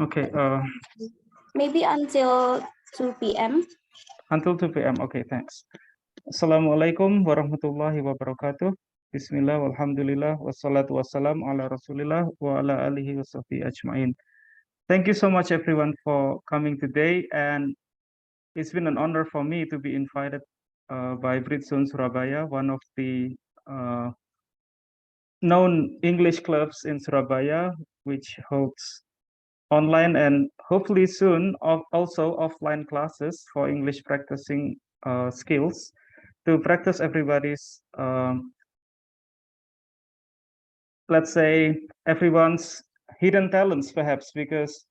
Okay, Maybe until 2 p.m. until 2 p.m. Okay, thanks. Assalamualaikum warahmatullahi wabarakatuh. Bismillah, walhamdulillah, wassalatu wassalam ala rasulillah wa ala alihi wa sahbihi ajma'in. Thank you so much everyone for coming today, and it's been an honor for me to be invited by Britzone Surabaya, one of the known English clubs in Surabaya, which holds online and hopefully soon also offline classes for English practicing skills to practice everybody's, let's say, everyone's hidden talents, perhaps, because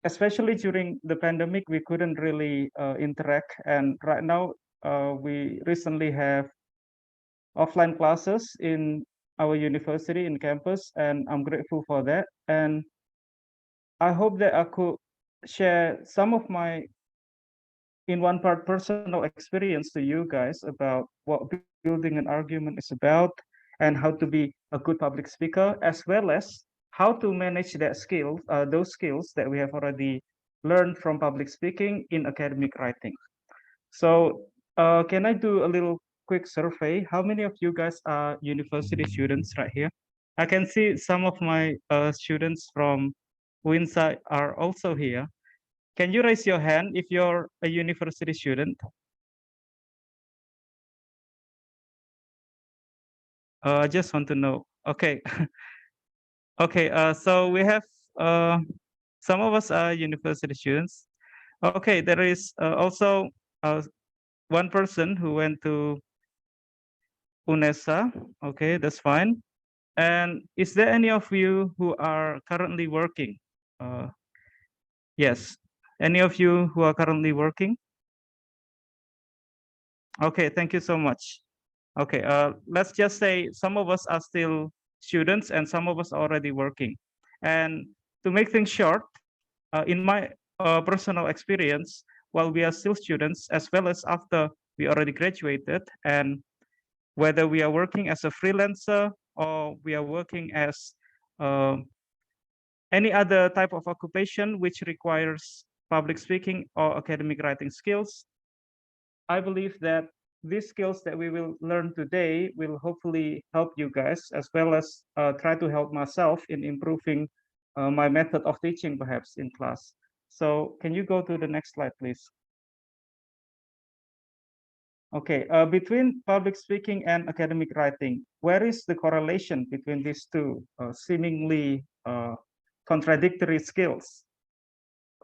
especially during the pandemic, we couldn't really interact. And right now, we recently have offline classes in our university in campus, and I'm grateful for that. And I hope that I could share some of my, in one part, personal experience to you guys about what building an argument is about and how to be a good public speaker, as well as how to manage that skill, those skills that we have already learned from public speaking in academic writing. So can I do a little quick survey? How many of you guys are university students right here? I can see some of my students from UINSA are also here. Can you raise your hand if you're a university student? I just want to know. Okay. Okay. So we have some of us are university students. Okay. There is also one person who went to UNESA. Okay, that's fine. And is there any of you who are currently working? Yes. Any of you who are currently working? Okay, thank you so much. Okay, let's just say some of us are still students and some of us are already working. And to make things short, in my personal experience, while we are still students, as well as after we already graduated, and whether we are working as a freelancer or we are working as uh, any other type of occupation which requires public speaking or academic writing skills, I believe that these skills that we will learn today will hopefully help you guys, as well as try to help myself in improving my method of teaching, perhaps in class. So can you go to the next slide, please? Okay, between public speaking and academic writing, where is the correlation between these two seemingly contradictory skills?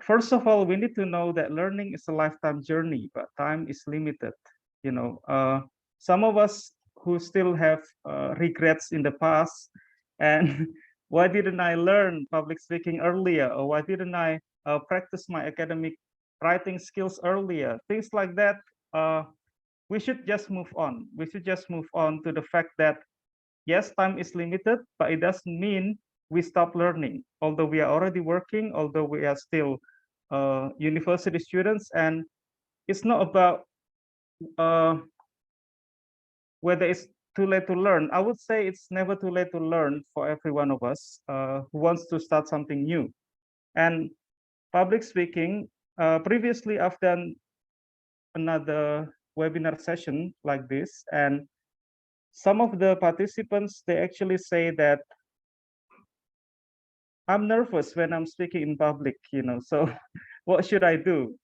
First of all, we need to know that learning is a lifetime journey, but time is limited. You know, some of us who still have regrets in the past, and why didn't I learn public speaking earlier, or why didn't I practice my academic writing skills earlier? Things like that. We should just move on. We should just move on to the fact that yes, time is limited, but it doesn't mean we stop learning. Although we are already working, although we are still university students, and it's not about uh, whether it's too late to learn. I would say it's never too late to learn for every one of us who wants to start something new. And public speaking, previously I've done another webinar session like this, and some of the participants, they actually say that I'm nervous when I'm speaking in public, so what should I do?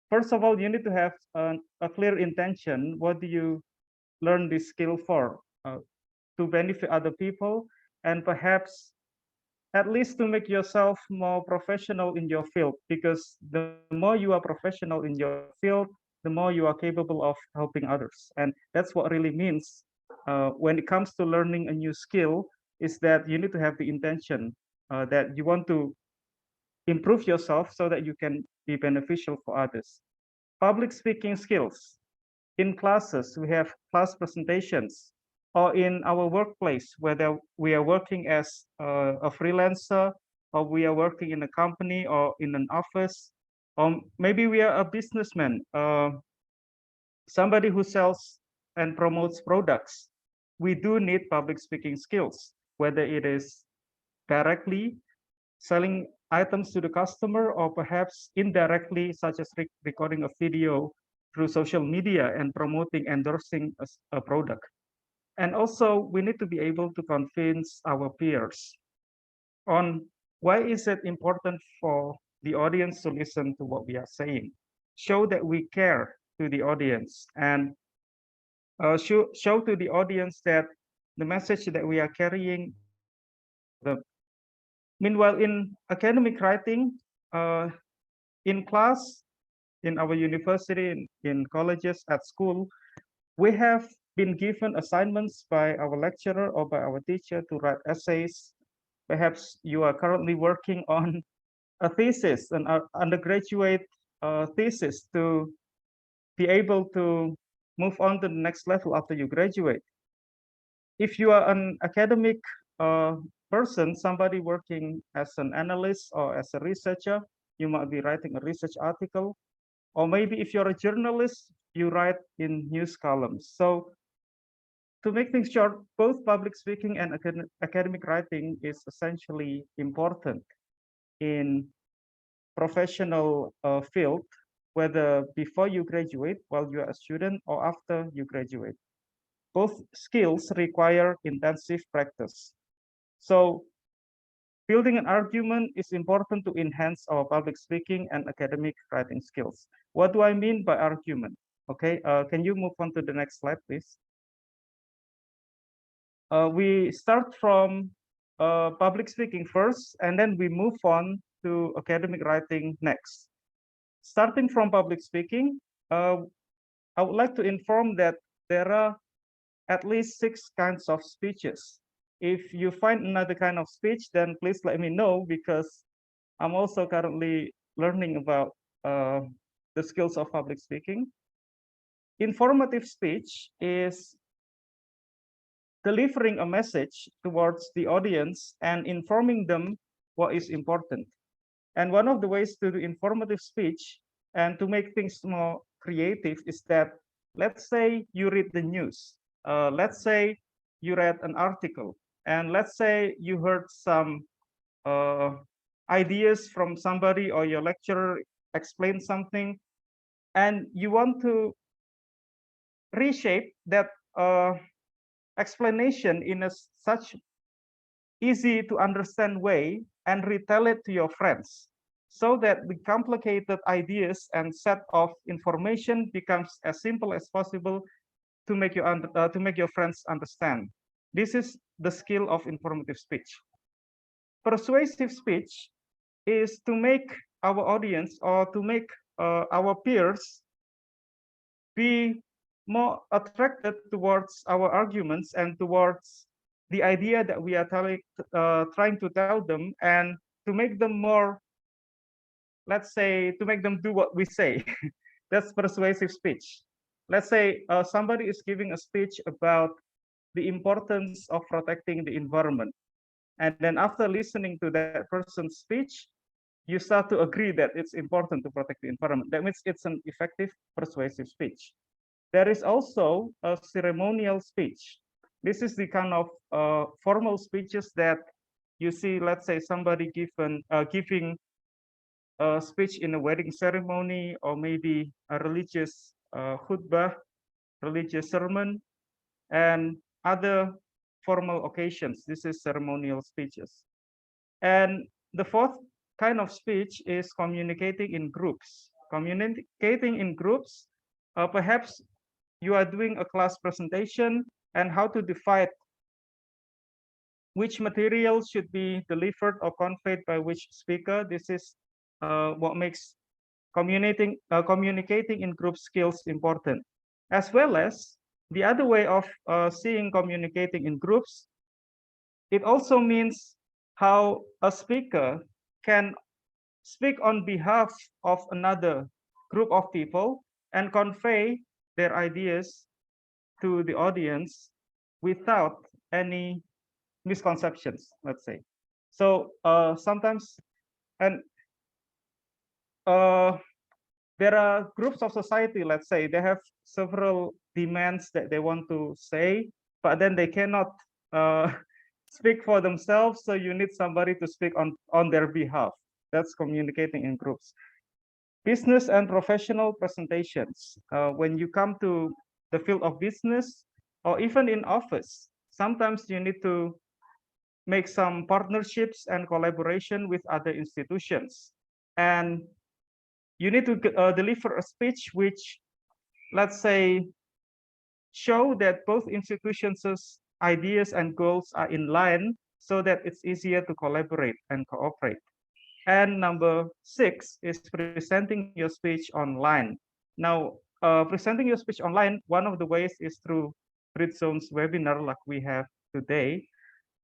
First of all, you need to have a clear intention. What do you learn this skill for? To benefit other people, and perhaps at least to make yourself more professional in your field, because the more you are professional in your field, the more you are capable of helping others. And that's what really means when it comes to learning a new skill, is that you need to have the intention that you want to improve yourself so that you can be beneficial for others. Public speaking skills. In classes, we have class presentations, or in our workplace, whether we are working as a freelancer, or we are working in a company or in an office, or maybe we are a businessman, somebody who sells and promotes products. We do need public speaking skills, whether it is directly selling items to the customer, or perhaps indirectly, such as recording a video through social media and promoting, endorsing a product. And also, we need to be able to convince our peers on why is it important for the audience to listen to what we are saying. Show that we care to the audience, and show to the audience that the message that we are carrying is important for them. Meanwhile, in academic writing, in class, in our university, in colleges, at school, we have been given assignments by our lecturer or by our teacher to write essays. Perhaps you are currently working on a thesis, an undergraduate thesis, to be able to move on to the next level after you graduate. If you are an academic person, somebody working as an analyst or as a researcher, you might be writing a research article. Or maybe if you're a journalist, you write in news columns. So to make things short, both public speaking and academic writing is essentially important in professional field, whether before you graduate, while you're a student, or after you graduate. Both skills require intensive practice. So building an argument is important to enhance our public speaking and academic writing skills. What do I mean by argument? Okay, can you move on to the next slide, please? We start from public speaking first, and then we move on to academic writing next. Starting from public speaking, I would like to inform that there are at least 6 kinds of speeches. If you find another kind of speech, then please let me know, because I'm also currently learning about the skills of public speaking. Informative speech is delivering a message towards the audience and informing them what is important. And one of the ways to do informative speech and to make things more creative is that, let's say you read the news, let's say you read an article, and let's say you heard some ideas from somebody, or your lecturer explained something, and you want to reshape that explanation in a such easy to understand way and retell it to your friends, so that the complicated ideas and set of information becomes as simple as possible to make your friends understand. This is the skill of informative speech. Persuasive speech is to make our audience, or to make our peers be more attracted towards our arguments and towards the idea that we are trying to tell them, and to make them more, let's say, to make them do what we say. That's persuasive speech. Let's say somebody is giving a speech about the importance of protecting the environment. And then after listening to that person's speech, you start to agree that it's important to protect the environment. That means it's an effective persuasive speech. There is also a ceremonial speech. This is the kind of formal speeches that you see, let's say somebody giving a speech in a wedding ceremony, or maybe a religious khutbah, religious sermon, and other formal occasions. This is ceremonial speeches. And the fourth kind of speech is communicating in groups. Communicating in groups, perhaps you are doing a class presentation, and how to divide which material should be delivered or conveyed by which speaker. This is what makes communicating in group skills important. As well as the other way of seeing communicating in groups, it also means how a speaker can speak on behalf of another group of people and convey their ideas to the audience without any misconceptions, let's say. So sometimes, and there are groups of society, let's say, they have several demands that they want to say, but then they cannot speak for themselves, so you need somebody to speak on their behalf. That's communicating in groups. Business and professional presentations. When you come to the field of business, or even in office, sometimes you need to make some partnerships and collaboration with other institutions. And you need to deliver a speech which, let's say, show that both institutions' ideas and goals are in line so that it's easier to collaborate and cooperate. And number 6 is presenting your speech online. Now, presenting your speech online, one of the ways is through Britzone's webinar like we have today.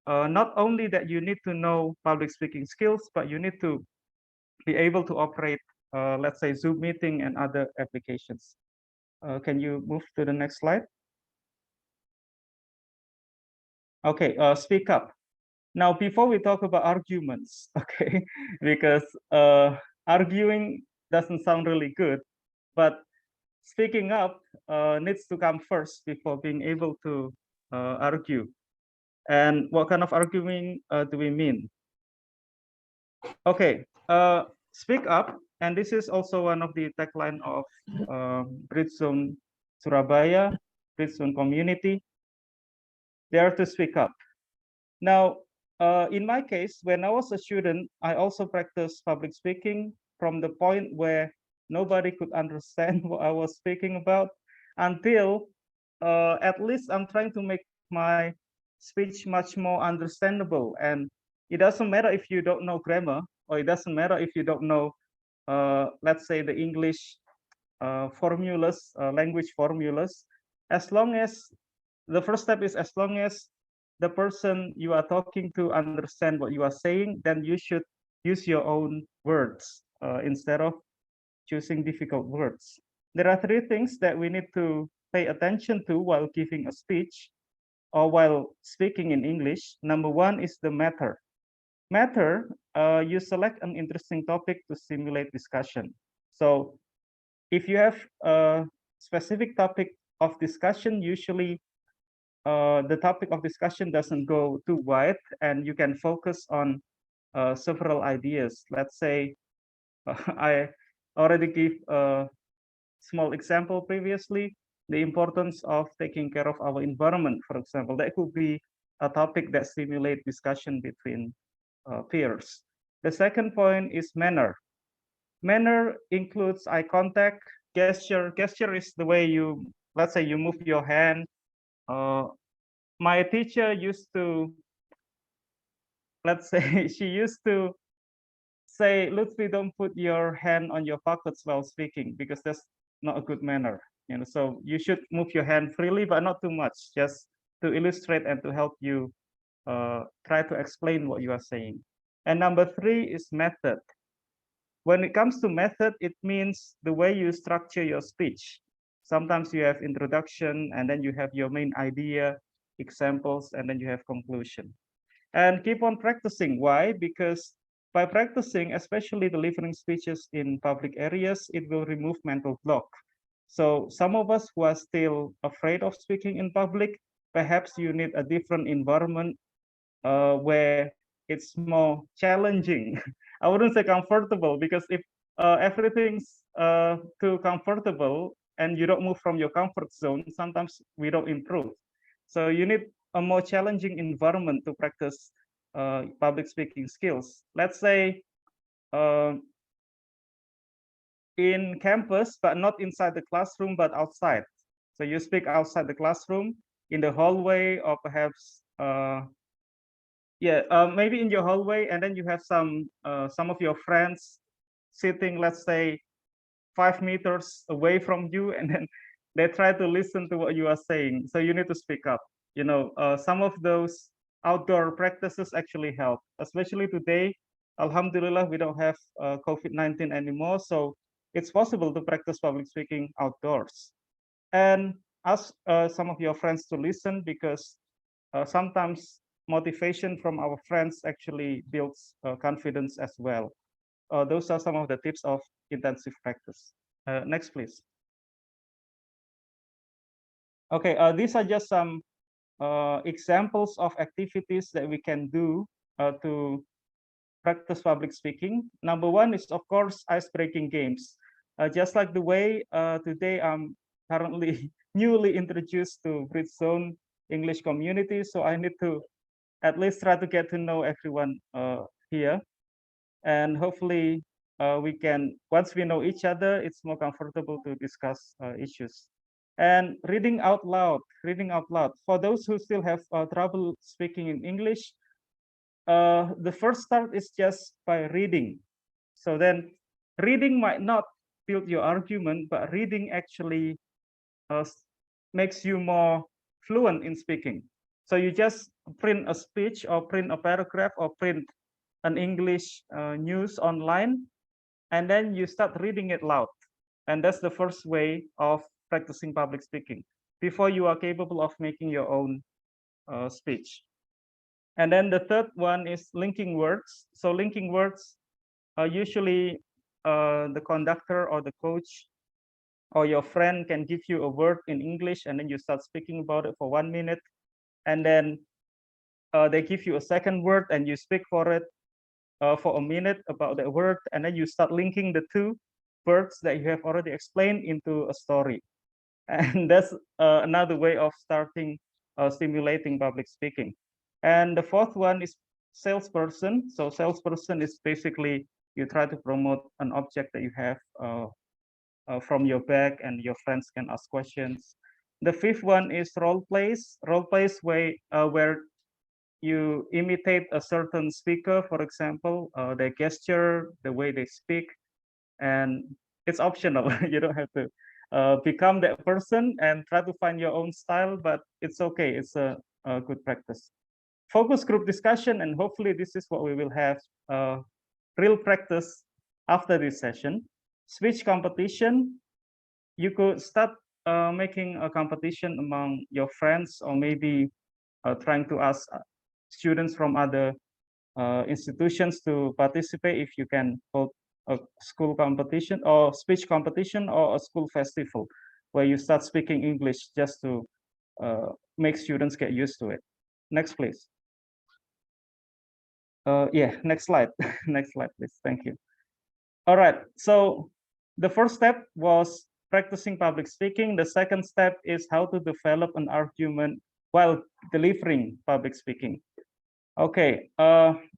Not only that you need to know public speaking skills, but you need to be able to operate, let's say, Zoom meeting and other applications. Can you move to the next slide? Okay, speak up. Now, before we talk about arguments, okay, because arguing doesn't sound really good, but speaking up needs to come first before being able to argue. And what kind of arguing do we mean? Okay, speak up, and this is also one of the tagline of Britzone Surabaya, Britzone community. Dare to speak up. Now, in my case, when I was a student, I also practiced public speaking from the point where nobody could understand what I was speaking about until at least I'm trying to make my speech much more understandable. And it doesn't matter if you don't know grammar, or it doesn't matter if you don't know, let's say, the English formulas, language formulas, as long as the first step is as long as the person you are talking to understand what you are saying, then you should use your own words instead of choosing difficult words. There are 3 things that we need to pay attention to while giving a speech or while speaking in English. Number 1 is the matter. Matter, you select an interesting topic to stimulate discussion. So if you have a specific topic of discussion, usually the topic of discussion doesn't go too wide, and you can focus on several ideas. Let's say I already gave a small example previously, the importance of taking care of our environment, for example. That could be a topic that stimulates discussion between peers. The second point is manner. Manner includes eye contact, gesture. Gesture is the way you, let's say, you move your hand. My teacher used to, let's say, she used to say, Luthfi, don't put your hand on your pockets while speaking, because that's not a good manner. So you should move your hand freely, but not too much, just to illustrate and to help you try to explain what you are saying. And number 3 is method. When it comes to method, it means the way you structure your speech. Sometimes you have introduction, and then you have your main idea, examples, and then you have conclusion. And keep on practicing. Why? Because by practicing, especially delivering speeches in public areas, it will remove mental block. So some of us who are still afraid of speaking in public, perhaps you need a different environment where it's more challenging. I wouldn't say comfortable, because if everything's too comfortable and you don't move from your comfort zone, sometimes we don't improve. So you need a more challenging environment to practice public speaking skills. Let's say in campus, but not inside the classroom, but outside. So you speak outside the classroom, in the hallway, or perhaps maybe in your hallway, and then you have some of your friends sitting, let's say, 5 meters away from you, and then they try to listen to what you are saying. So you need to speak up. Some of those outdoor practices actually help, especially today. Alhamdulillah, we don't have COVID-19 anymore, so it's possible to practice public speaking outdoors. And ask some of your friends to listen, because sometimes motivation from our friends actually builds confidence as well. Those are some of the tips of intensive practice. Next, please. Okay, these are just some examples of activities that we can do to practice public speaking. Number one is, of course, ice-breaking games. Just like the way today I'm currently newly introduced to Britzone English community, so I need to at least try to get to know everyone here. And hopefully we can, once we know each other, it's more comfortable to discuss issues. And reading out loud. For those who still have trouble speaking in English, the first start is just by reading. So then reading might not build your argument, but reading actually makes you more fluent in speaking. So you just print a speech or print a paragraph or print an English news online, and then you start reading it loud. And that's the first way of practicing public speaking before you are capable of making your own speech. And then the third one is linking words. So linking words are usually the conductor or the coach or your friend can give you a word in English, and then you start speaking about it for 1 minute. And then they give you a second word and you speak for it for a minute about that word. And then you start linking the two words that you have already explained into a story. And that's another way of starting stimulating public speaking. And the fourth one is salesperson. So salesperson is basically you try to promote an object that you have from your bag, and your friends can ask questions. The fifth one is role plays. Role plays where you imitate a certain speaker, for example, their gesture, the way they speak, and it's optional. You don't have to become that person and try to find your own style, but it's okay. It's a good practice. Focus group discussion, and hopefully this is what we will have real practice after this session. Speech competition, you could start making a competition among your friends, or maybe trying to ask students from other institutions to participate if you can hold a school competition or speech competition or a school festival where you start speaking English just to make students get used to it. Next, please. Yeah, next slide. Next slide, please. Thank you. All right. So the first step was practicing public speaking. The second step is how to develop an argument while delivering public speaking. Okay.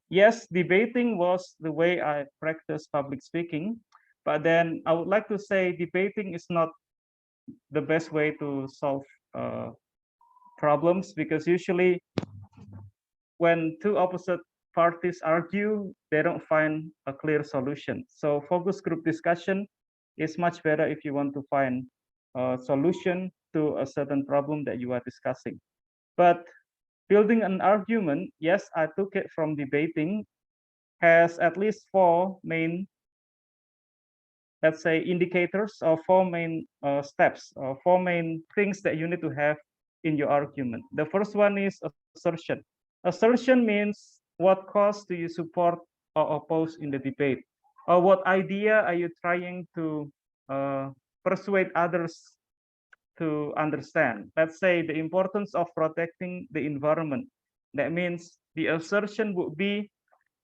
Yes, debating was the way I practiced public speaking, but then I would like to say debating is not the best way to solve problems, because usually when two opposite parties argue, they don't find a clear solution. So focus group discussion is much better if you want to find a solution to a certain problem that you are discussing. But building an argument, yes, I took it from debating, has at least four main, let's say, indicators or four main steps or four main things that you need to have in your argument. The first one is assertion. Assertion means what cause do you support or oppose in the debate? Or what idea are you trying to persuade others to understand? Let's say the importance of protecting the environment. That means the assertion would be,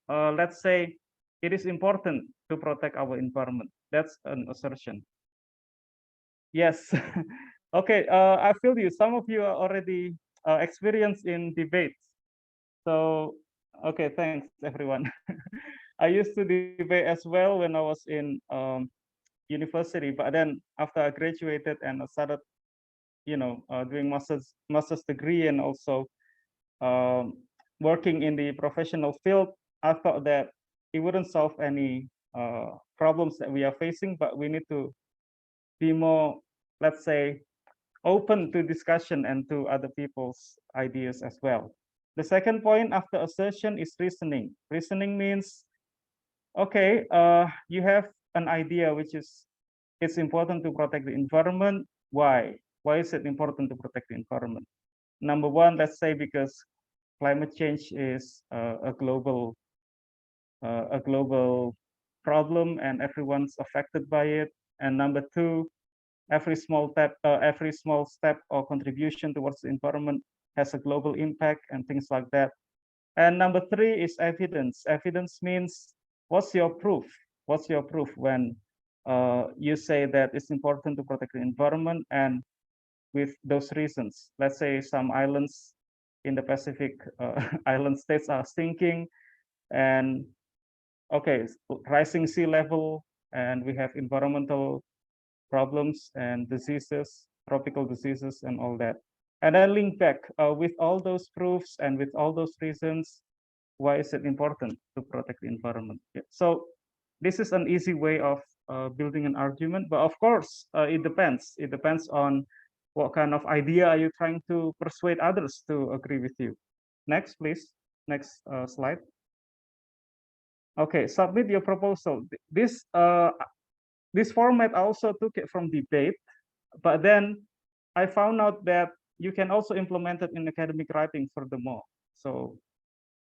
let's say, it is important to protect our environment. That's an assertion. Yes. Okay, I feel you. Some of you are already experienced in debates. So, okay, thanks everyone. I used to debate as well when I was in university, but then after I graduated and I started, doing master's degree and also working in the professional field, I thought that it wouldn't solve any problems that we are facing, but we need to be more, let's say, open to discussion and to other people's ideas as well. The second point after assertion is reasoning. Reasoning means, okay, you have an idea which is it's important to protect the environment. Why? Why is it important to protect the environment? Number one, let's say because climate change is a global problem and everyone's affected by it. And number two, every small step or contribution towards the environment has a global impact and things like that. And number three is evidence. Evidence means what's your proof? What's your proof when you say that it's important to protect the environment and with those reasons? Let's say some islands in the Pacific island states are sinking, and okay, rising sea level, and we have environmental problems and diseases, tropical diseases, and all that. And then link back with all those proofs and with all those reasons, why is it important to protect the environment? Yeah. So this is an easy way of building an argument, but of course, it depends. It depends on what kind of idea are you trying to persuade others to agree with you. Next, please. Next slide. Okay, submit your proposal. This format also took it from debate, but then I found out that you can also implement it in academic writing furthermore. So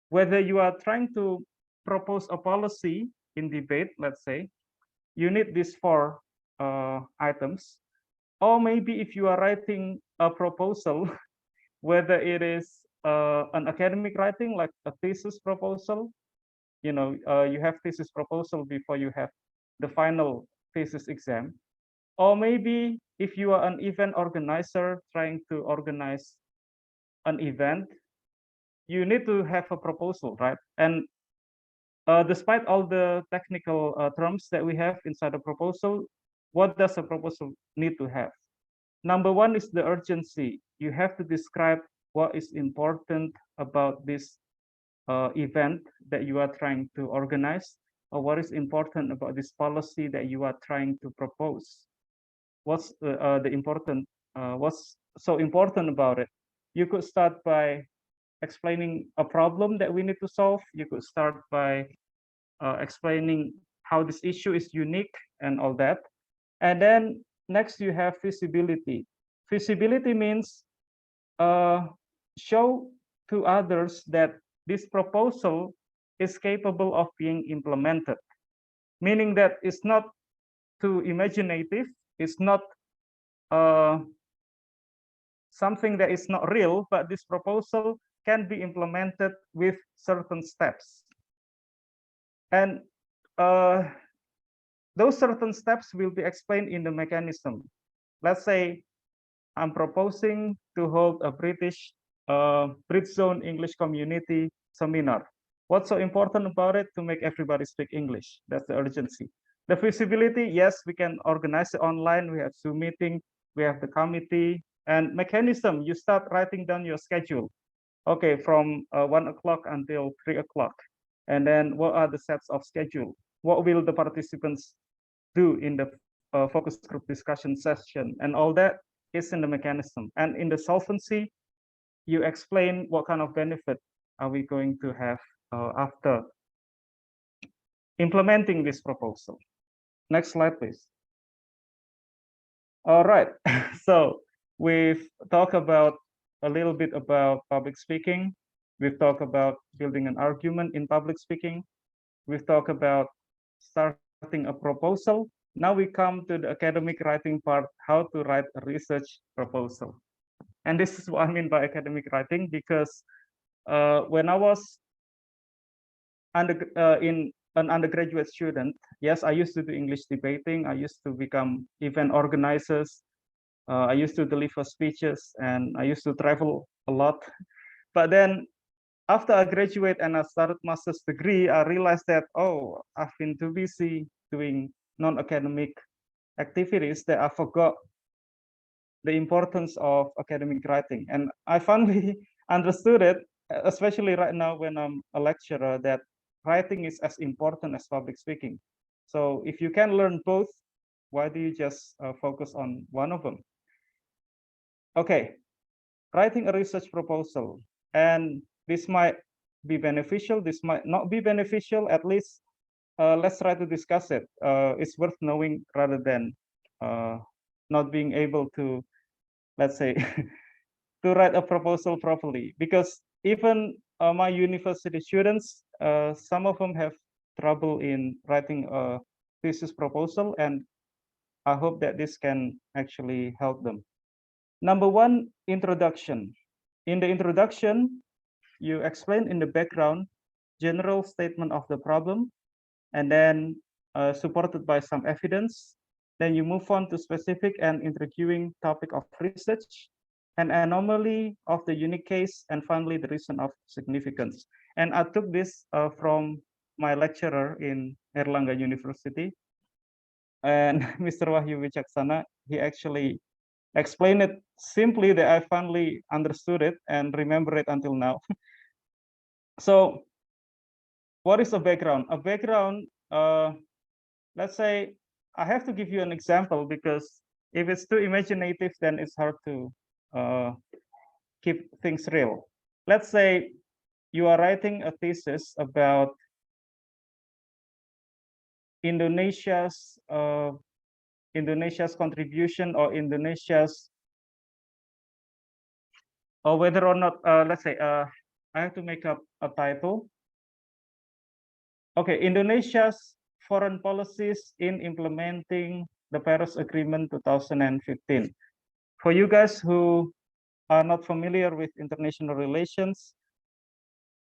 whether you are trying to propose a policy in debate, let's say, you need these four items. Or maybe if you are writing a proposal, whether it is an academic writing, like a thesis proposal, you know, you have thesis proposal before you have the final thesis exam. Or maybe if you are an event organizer trying to organize an event, you need to have a proposal, right? And despite all the technical terms that we have inside a proposal, what does a proposal need to have? Number one is the urgency. You have to describe what is important about this event that you are trying to organize, or what is important about this policy that you are trying to propose. What's what's so important about it? You could start by explaining a problem that we need to solve. You could start by explaining how this issue is unique and all that. And then next you have feasibility. Feasibility means show to others that this proposal is capable of being implemented, meaning that it's not too imaginative, it's not something that is not real, but this proposal can be implemented with certain steps. And those certain steps will be explained in the mechanism. Let's say I'm proposing to hold a Britzone English community seminar. What's so important about it? To make everybody speak English. That's the urgency. The feasibility, yes, we can organize it online. We have Zoom meeting, we have the committee, and mechanism, you start writing down your schedule. Okay, from 1 o'clock until 3 o'clock. And then what are the sets of schedule? What will the participants do in the focus group discussion session? And all that is in the mechanism. And in the solvency, you explain what kind of benefit are we going to have after implementing this proposal. Next slide, please. All right, so we've talked about a little bit about public speaking. We've talked about building an argument in public speaking. We've talked about starting a proposal. Now we come to the academic writing part, how to write a research proposal. And this is what I mean by academic writing, because when I was in an undergraduate student, yes, I used to do English debating. I used to become event organizers. I used to deliver speeches, and I used to travel a lot. But then after I graduate and I started master's degree, I realized that, oh, I've been too busy doing non-academic activities that I forgot the importance of academic writing. And I finally understood it, especially right now when I'm a lecturer, that writing is as important as public speaking. So if you can learn both, why do you just focus on one of them? Okay, writing a research proposal. And this might be beneficial, this might not be beneficial. At least let's try to discuss it. It's worth knowing rather than not being able to, let's say, to write a proposal properly. Because even my university students, some of them have trouble in writing a thesis proposal, and I hope that this can actually help them. Number one, introduction. In the introduction, you explain in the background general statement of the problem, and then supported by some evidence. Then you move on to specific and intriguing topic of research, an anomaly of the unique case, and finally the reason of significance. And I took this from my lecturer in Erlangga University, and Mr. Wahyu Wicaksana, he actually explained it simply that I finally understood it and remember it until now. So what is a background? A background, let's say, I have to give you an example because if it's too imaginative, then it's hard to keep things real. Let's say you are writing a thesis about Indonesia's Indonesia's contribution or Indonesia's, or whether or not, let's say, I have to make up a title. Okay, Indonesia's foreign policies in implementing the Paris Agreement 2015. For you guys who are not familiar with international relations,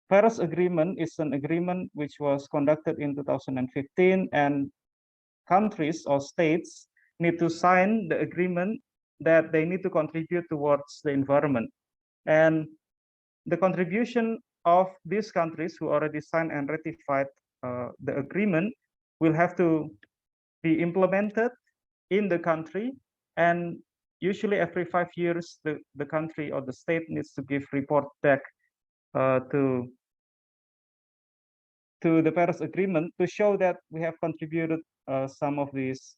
Paris Agreement is an agreement which was conducted in 2015, and countries or states need to sign the agreement that they need to contribute towards the environment. And the contribution of these countries who already signed and ratified the agreement will have to be implemented in the country, and usually every 5 years the country or the state needs to give report back to the Paris Agreement to show that we have contributed some of these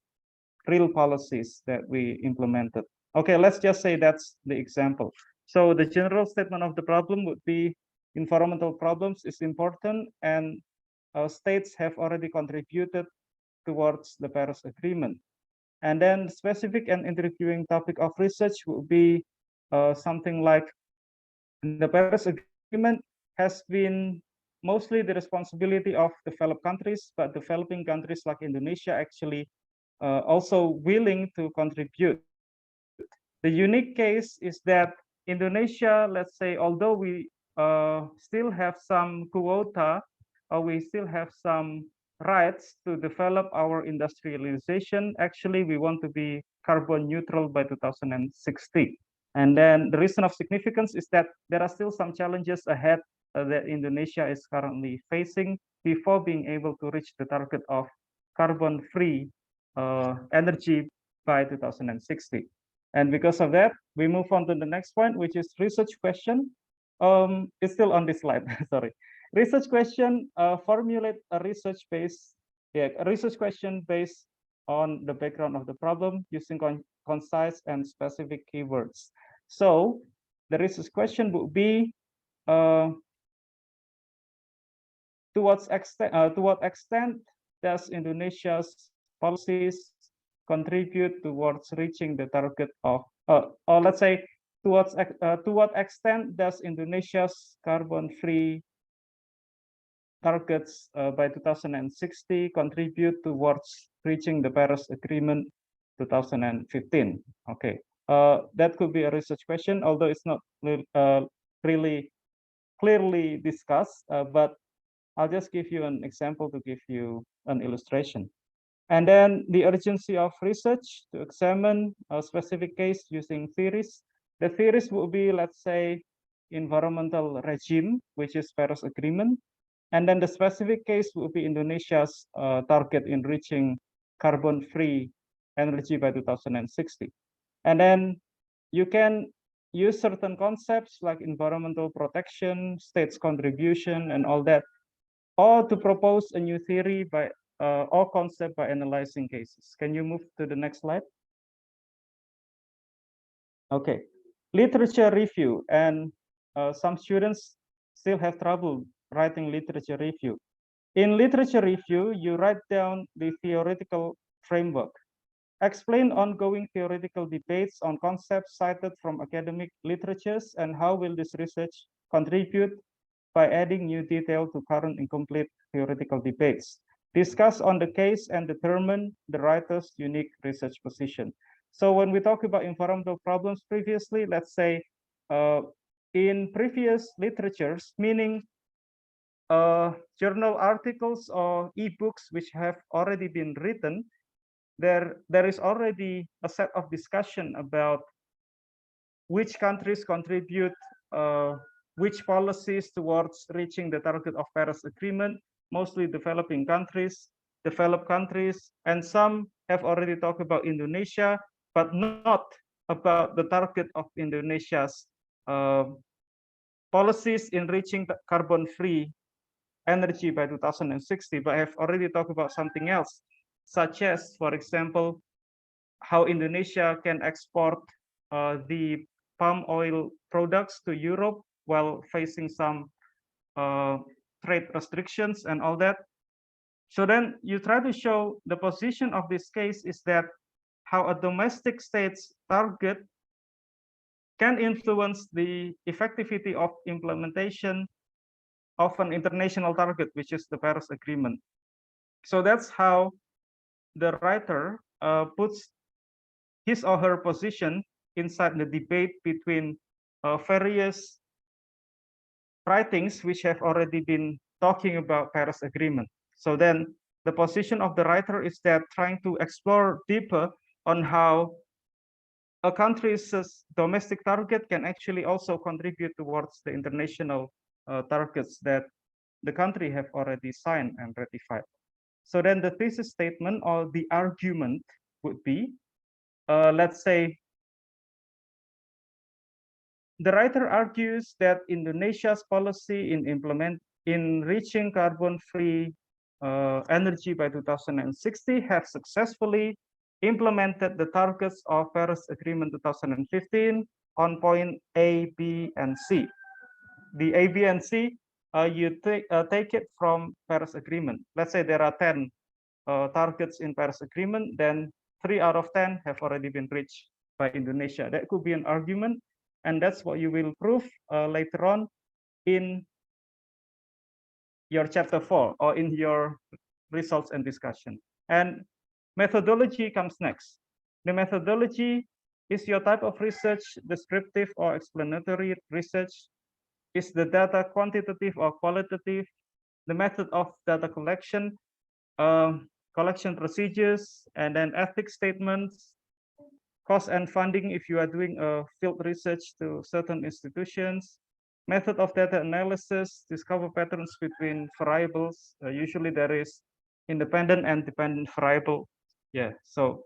real policies that we implemented. Okay, let's just say that's the example. So the general statement of the problem would be environmental problems is important, and states have already contributed towards the Paris Agreement. And then specific and intriguing topic of research would be something like the Paris Agreement has been mostly the responsibility of developed countries, but developing countries like Indonesia actually also willing to contribute. The unique case is that Indonesia, let's say, although we still have some quota, or we still have some rights to develop our industrialization, actually we want to be carbon neutral by 2060. And then the reason of significance is that there are still some challenges ahead that Indonesia is currently facing before being able to reach the target of carbon-free energy by 2060. And because of that, we move on to the next point, which is research question. It's still on this slide, sorry. Research question, formulate a research question based on the background of the problem using concise and specific keywords. So the research question would be, to what extent does Indonesia's policies contribute towards reaching the target of, or let's say, to what extent does Indonesia's carbon-free targets by 2060 contribute towards reaching the Paris Agreement 2015? Okay, that could be a research question, although it's not really clearly discussed, but I'll just give you an example to give you an illustration. And then the urgency of research to examine a specific case using theories. The theories will be, let's say, environmental regime, which is Paris Agreement. And then the specific case will be Indonesia's target in reaching carbon-free energy by 2060. And then you can use certain concepts like environmental protection, states contribution, and all that, or to propose a new theory by or concept by analyzing cases. Can you move to the next slide? Okay, literature review, and some students still have trouble writing literature review. In literature review, you write down the theoretical framework. Explain ongoing theoretical debates on concepts cited from academic literatures, and how will this research contribute by adding new detail to current incomplete theoretical debates. Discuss on the case and determine the writer's unique research position. So when we talk about environmental problems previously, let's say in previous literatures, meaning journal articles or ebooks which have already been written, there is already a set of discussion about which countries contribute which policies towards reaching the target of Paris Agreement, mostly developing countries, developed countries, and some have already talked about Indonesia, but not about the target of Indonesia's policies in reaching carbon-free energy by 2060, but have already talked about something else, such as, for example, how Indonesia can export the palm oil products to Europe while facing some trade restrictions and all that. So then you try to show the position of this case is that how a domestic state's target can influence the effectivity of implementation of an international target, which is the Paris Agreement. So that's how the writer puts his or her position inside the debate between various writings which have already been talking about Paris Agreement. So then the position of the writer is that trying to explore deeper on how a country's domestic target can actually also contribute towards the international targets that the country have already signed and ratified. So then the thesis statement or the argument would be, let's say, the writer argues that Indonesia's policy in reaching carbon-free energy by 2060 have successfully implemented the targets of Paris Agreement 2015 on point A, B, and C. The A, B, and C, you take it from Paris Agreement. Let's say there are 10 targets in Paris Agreement, then 3 out of 10 have already been reached by Indonesia. That could be an argument, and that's what you will prove later on in your chapter 4 or in your results and discussion. And methodology comes next. The methodology is your type of research, descriptive or explanatory research. Is the data quantitative or qualitative? The method of data collection, collection procedures, and then ethics statements, cost and funding if you are doing a field research to certain institutions, method of data analysis, discover patterns between variables. Usually there is independent and dependent variable. Yeah, so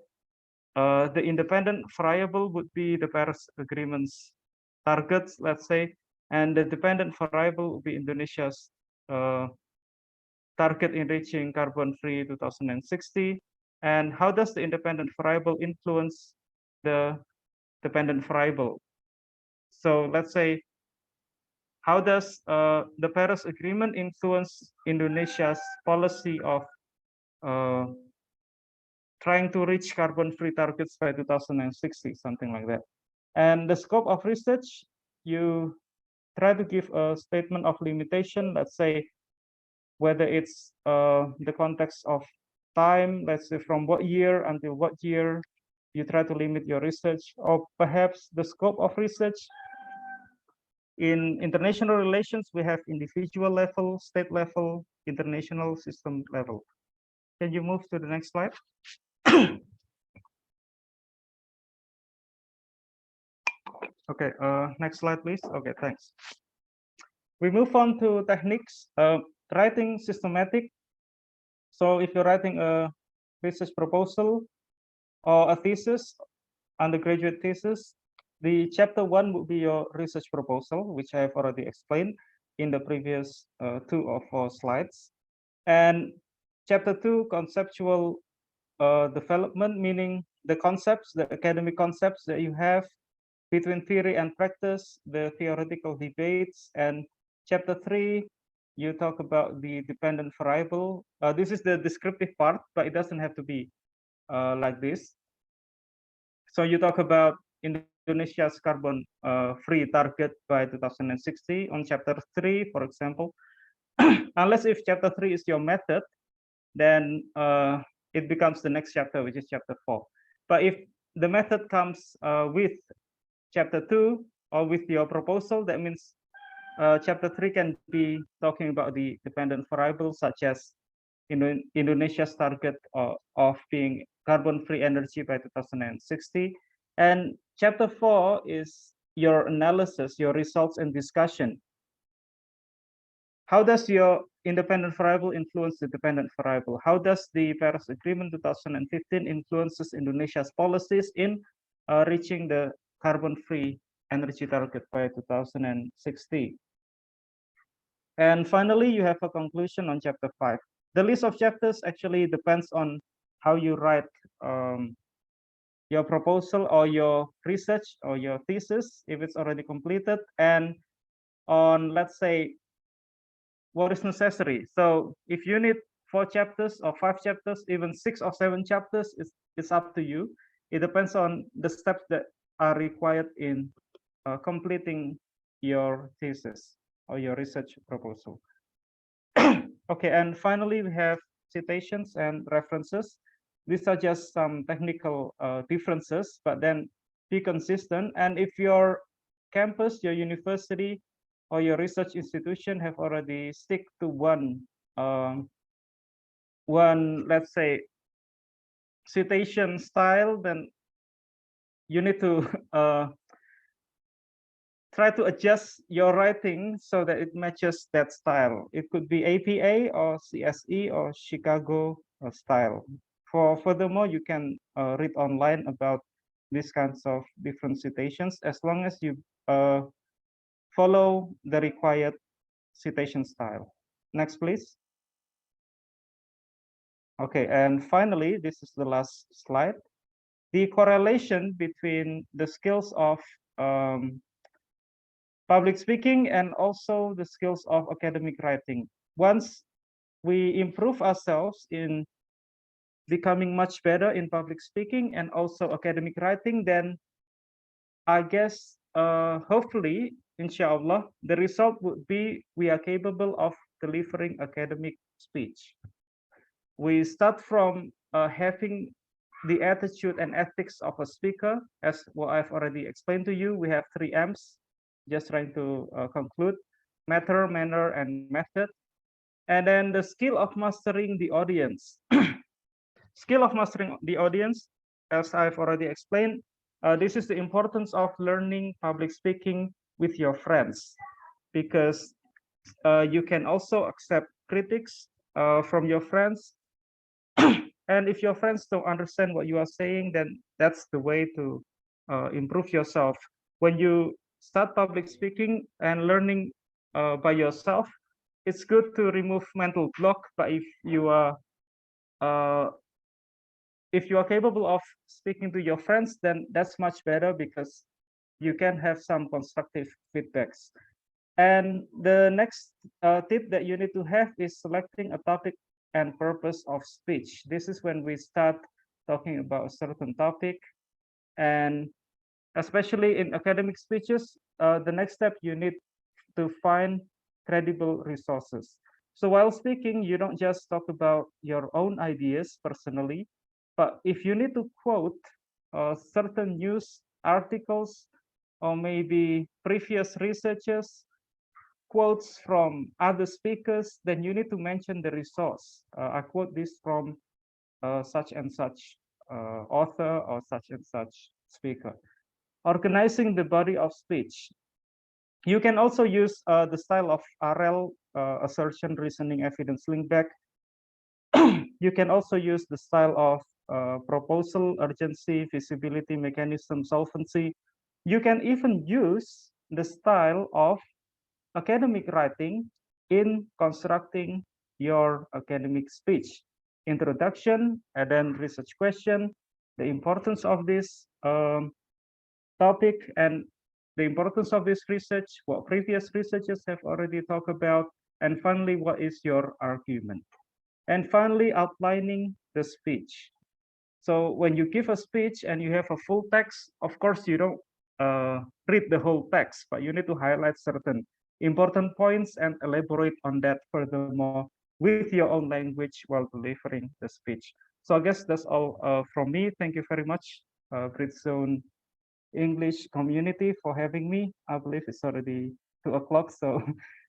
the independent variable would be the Paris Agreement's targets, let's say, and the dependent variable would be Indonesia's target in reaching carbon-free 2060. And how does the independent variable influence the dependent variable? So let's say, how does the Paris Agreement influence Indonesia's policy of trying to reach carbon-free targets by 2060, something like that? And the scope of research, you try to give a statement of limitation, let's say, whether it's the context of time, let's say from what year until what year, you try to limit your research, or perhaps the scope of research. In international relations, we have individual level, state level, international system level. Can you move to the next slide? Okay, next slide, please. Okay, thanks. We move on to techniques. Writing systematic. So if you're writing a research proposal or a thesis, undergraduate thesis, the chapter 1 would be your research proposal, which I have already explained in the previous 2 or 4 slides. And chapter 2, conceptual development, meaning the concepts, the academic concepts that you have between theory and practice, the theoretical debates. And chapter 3, you talk about the dependent variable. This is the descriptive part, but it doesn't have to be like this. So you talk about Indonesia's carbon free target by 2060 on chapter 3, for example. Unless if chapter 3 is your method, then it becomes the next chapter, which is chapter 4. But if the method comes with chapter 2, or with your proposal. That means chapter 3 can be talking about the dependent variables such as Indonesia's target of being carbon-free energy by 2060. And chapter 4 is your analysis, your results and discussion. How does your independent variable influence the dependent variable? How does the Paris Agreement 2015 influences Indonesia's policies in reaching the carbon-free energy target by 2060? And finally, you have a conclusion on chapter 5. The list of chapters actually depends on how you write your proposal or your research or your thesis, if it's already completed, and on, let's say, what is necessary. So if you need 4 chapters or 5 chapters, even 6 or 7 chapters, it's up to you. It depends on the steps that are required in completing your thesis or your research proposal. Okay, and finally, we have citations and references. These are just some technical differences, but then be consistent. And if your campus, your university, or your research institution have already stick to one, let's say, citation style, then you need to try to adjust your writing so that it matches that style. It could be APA or CSE or Chicago style. Furthermore, you can read online about these kinds of different citations as long as you follow the required citation style. Next, please. Okay, and finally, this is the last slide. The correlation between the skills of public speaking and also the skills of academic writing. Once we improve ourselves in becoming much better in public speaking and also academic writing, then I guess hopefully, inshallah, the result would be we are capable of delivering academic speech. We start from having the attitude and ethics of a speaker, as what I've already explained to you. We have 3 M's, just trying to conclude: matter, manner, and method. And then the skill of mastering the audience. Skill of mastering the audience, as I've already explained, this is the importance of learning public speaking with your friends, because you can also accept critics from your friends. And if your friends don't understand what you are saying, then that's the way to improve yourself. When you start public speaking and learning by yourself, it's good to remove mental block. But if you are capable of speaking to your friends, then that's much better because you can have some constructive feedbacks. And the next tip that you need to have is selecting a topic and purpose of speech. This is when we start talking about a certain topic. And especially in academic speeches, the next step, you need to find credible resources. So while speaking, you don't just talk about your own ideas personally, but if you need to quote certain news articles or maybe previous researchers, quotes from other speakers, then you need to mention the resource. I quote this from such and such author or such and such speaker. Organizing the body of speech. You can also use the style of RL, assertion, reasoning, evidence, link back. You can also use the style of proposal, urgency, feasibility, mechanism, solvency. You can even use the style of academic writing in constructing your academic speech. Introduction, and then research question, the importance of this topic, and the importance of this research, what previous researchers have already talked about, and finally, what is your argument? And finally, outlining the speech. So when you give a speech and you have a full text, of course, you don't read the whole text, but you need to highlight certain important points and elaborate on that furthermore with your own language while delivering the speech. So I guess that's all from me. Thank you very much, Britzone English community for having me. I believe it's already 2 o'clock, so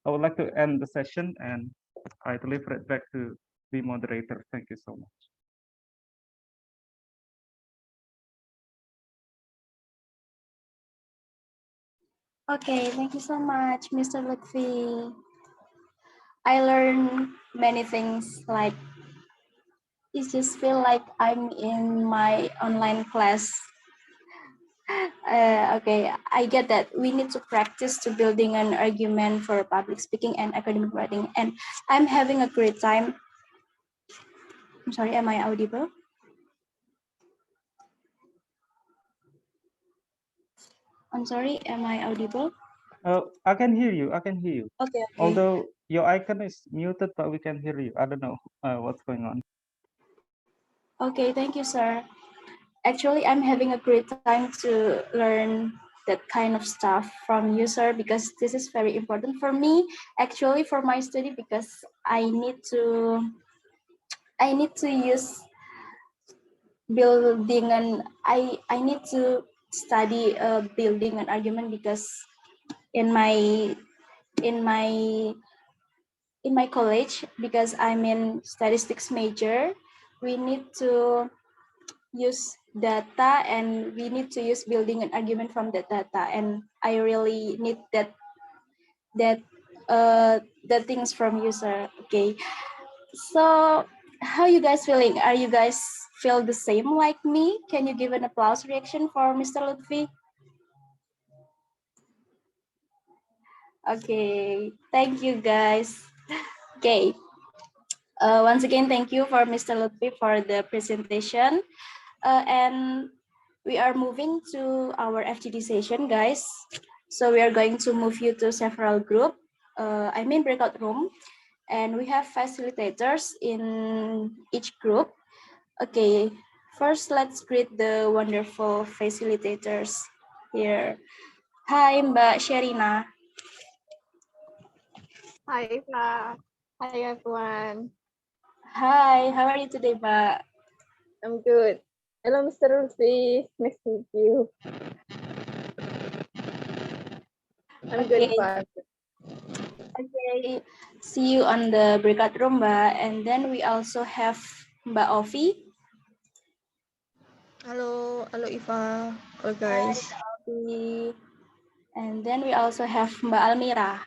I would like to end the session and I deliver it back to the moderator. Thank you so much. Okay, thank you so much, Mr. Luthfi. I learned many things, like it just feel like I'm in my online class. Okay, I get that we need to practice to building an argument for public speaking and academic writing, and I'm having a great time. I'm sorry, am I audible? I'm sorry, am I audible? I can hear you. I can hear you. Okay, okay. Although your icon is muted, but we can hear you. I don't know what's going on. Okay, thank you, sir. Actually, I'm having a great time to learn that kind of stuff from you, sir, because this is very important for me, actually, for my study, because I need to use building and I need to study building an argument, because in my in my in my college, because I'm in statistics major, we need to use data and we need to use building an argument from that data, and I really need that the things from you, sir. Okay, so how you guys feeling? Are you guys feel the same like me? Can you give an applause reaction for Mr. Luthfi? Okay, thank you guys. Okay, once again, thank you for Mr. Luthfi for the presentation. And we are moving to our FGD session, guys. So we are going to move you to several group, breakout room, and we have facilitators in each group. Okay, first let's greet the wonderful facilitators here. Hi, Mbak Sherina. Hi, Pak. Hi, everyone. Hi, how are you today, Mbak? I'm good. Hello, Mr. Luthfi. Nice to meet you. I'm good, Pak. Okay, see you on the breakout room, Mbak. And then we also have Mbak Ovi. Halo, halo Iva. Halo guys. Hi, Ovi. And then we also have Mbak Almira.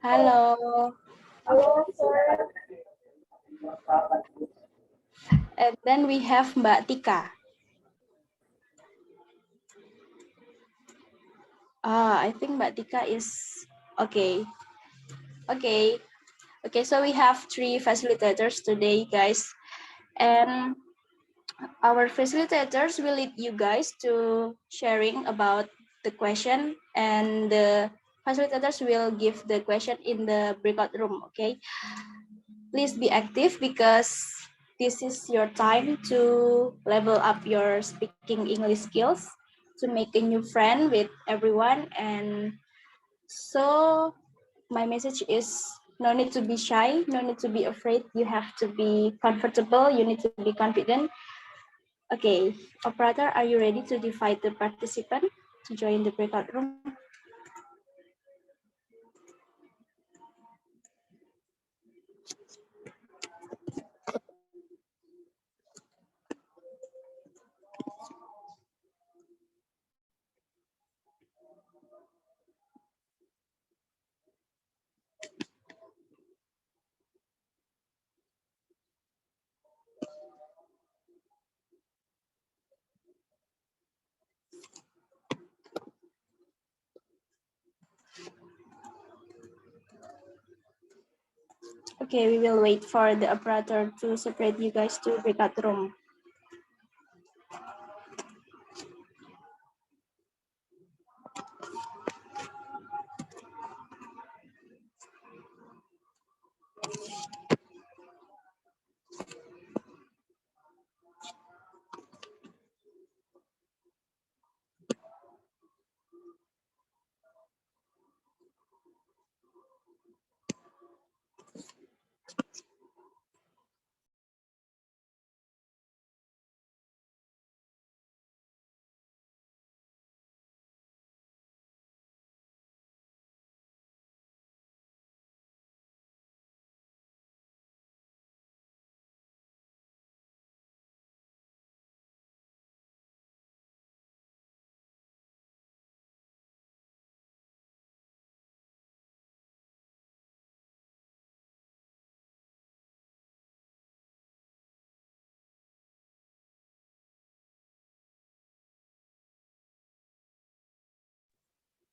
Halo. Hello, sir. And then we have Mbak Tika. I think Mbak Tika is okay. Okay. Okay, so we have 3 facilitators today, guys. And our facilitators will lead you guys to sharing about the question, and the facilitators will give the question in the breakout room, okay? Please be active, because this is your time to level up your speaking English skills, to make a new friend with everyone. And so my message is, no need to be shy, no need to be afraid. You have to be comfortable, you need to be confident. Okay, operator, are you ready to invite the participant to join the breakout room? Okay, we will wait for the operator to separate you guys to breakout room.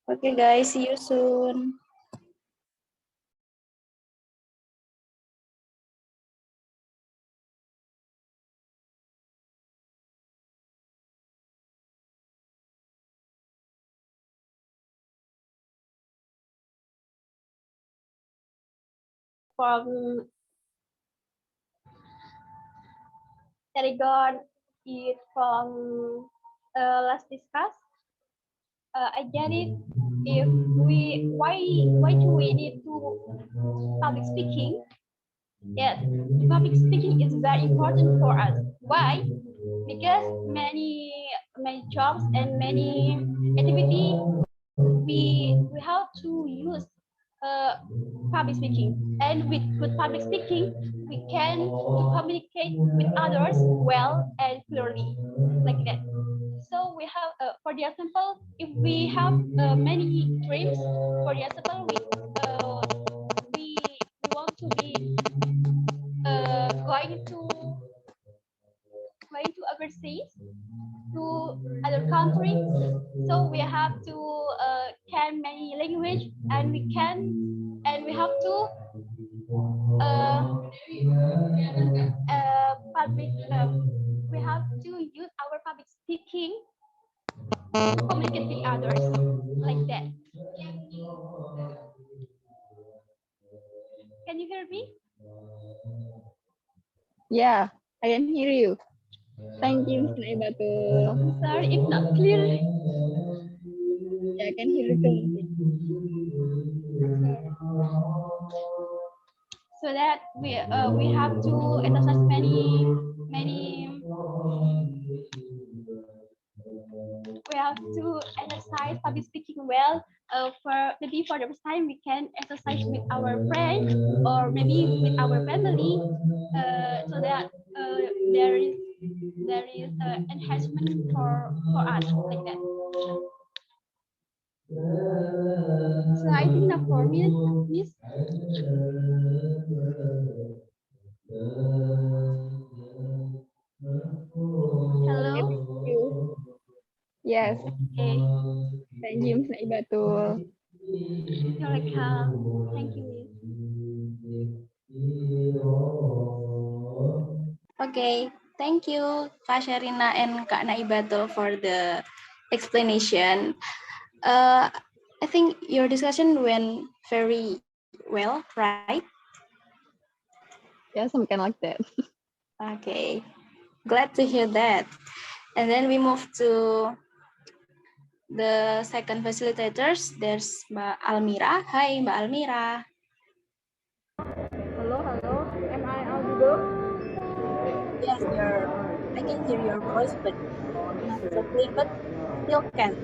Okay, guys. See you soon. From regard it from last discuss, I get it. If we why do we need to public speaking? Yes, public speaking is very important for us. Why? Because many jobs and many activity we have to use public speaking, and with public speaking we can to communicate with others well and clearly, like that. So we have for the example, if we have many dreams, for the example we want to be going to overseas to other countries, so we have to can many language, and we have to uh, public we have to use our public speaking to communicate with others, like that. Can you hear me? Yeah, I can hear you. Thank you, Miss Naibatul. I'm sorry if not clear. Yeah, I can hear you clearly. So that we have to exercise many we have to exercise public speaking well. For maybe for the first time we can exercise with our friends or maybe with our family, so that there is enhancement for us, like that. So I think that for me, Miss. Hello. Thank you. Yes, Okay. thank you, Miss Naibatul. You're welcome. Thank you, Miss. Okay, thank you, Kak Sherina and Kak Naibatul for the explanation. I think your discussion went very well, right? Yeah, something like that. Okay, glad to hear that. And then we move to the second facilitators. There's Mbak Almira. Hi, Mbak Almira. Hello, hello. Am I audible? Yes, I can hear your voice, but not so clear, but still can.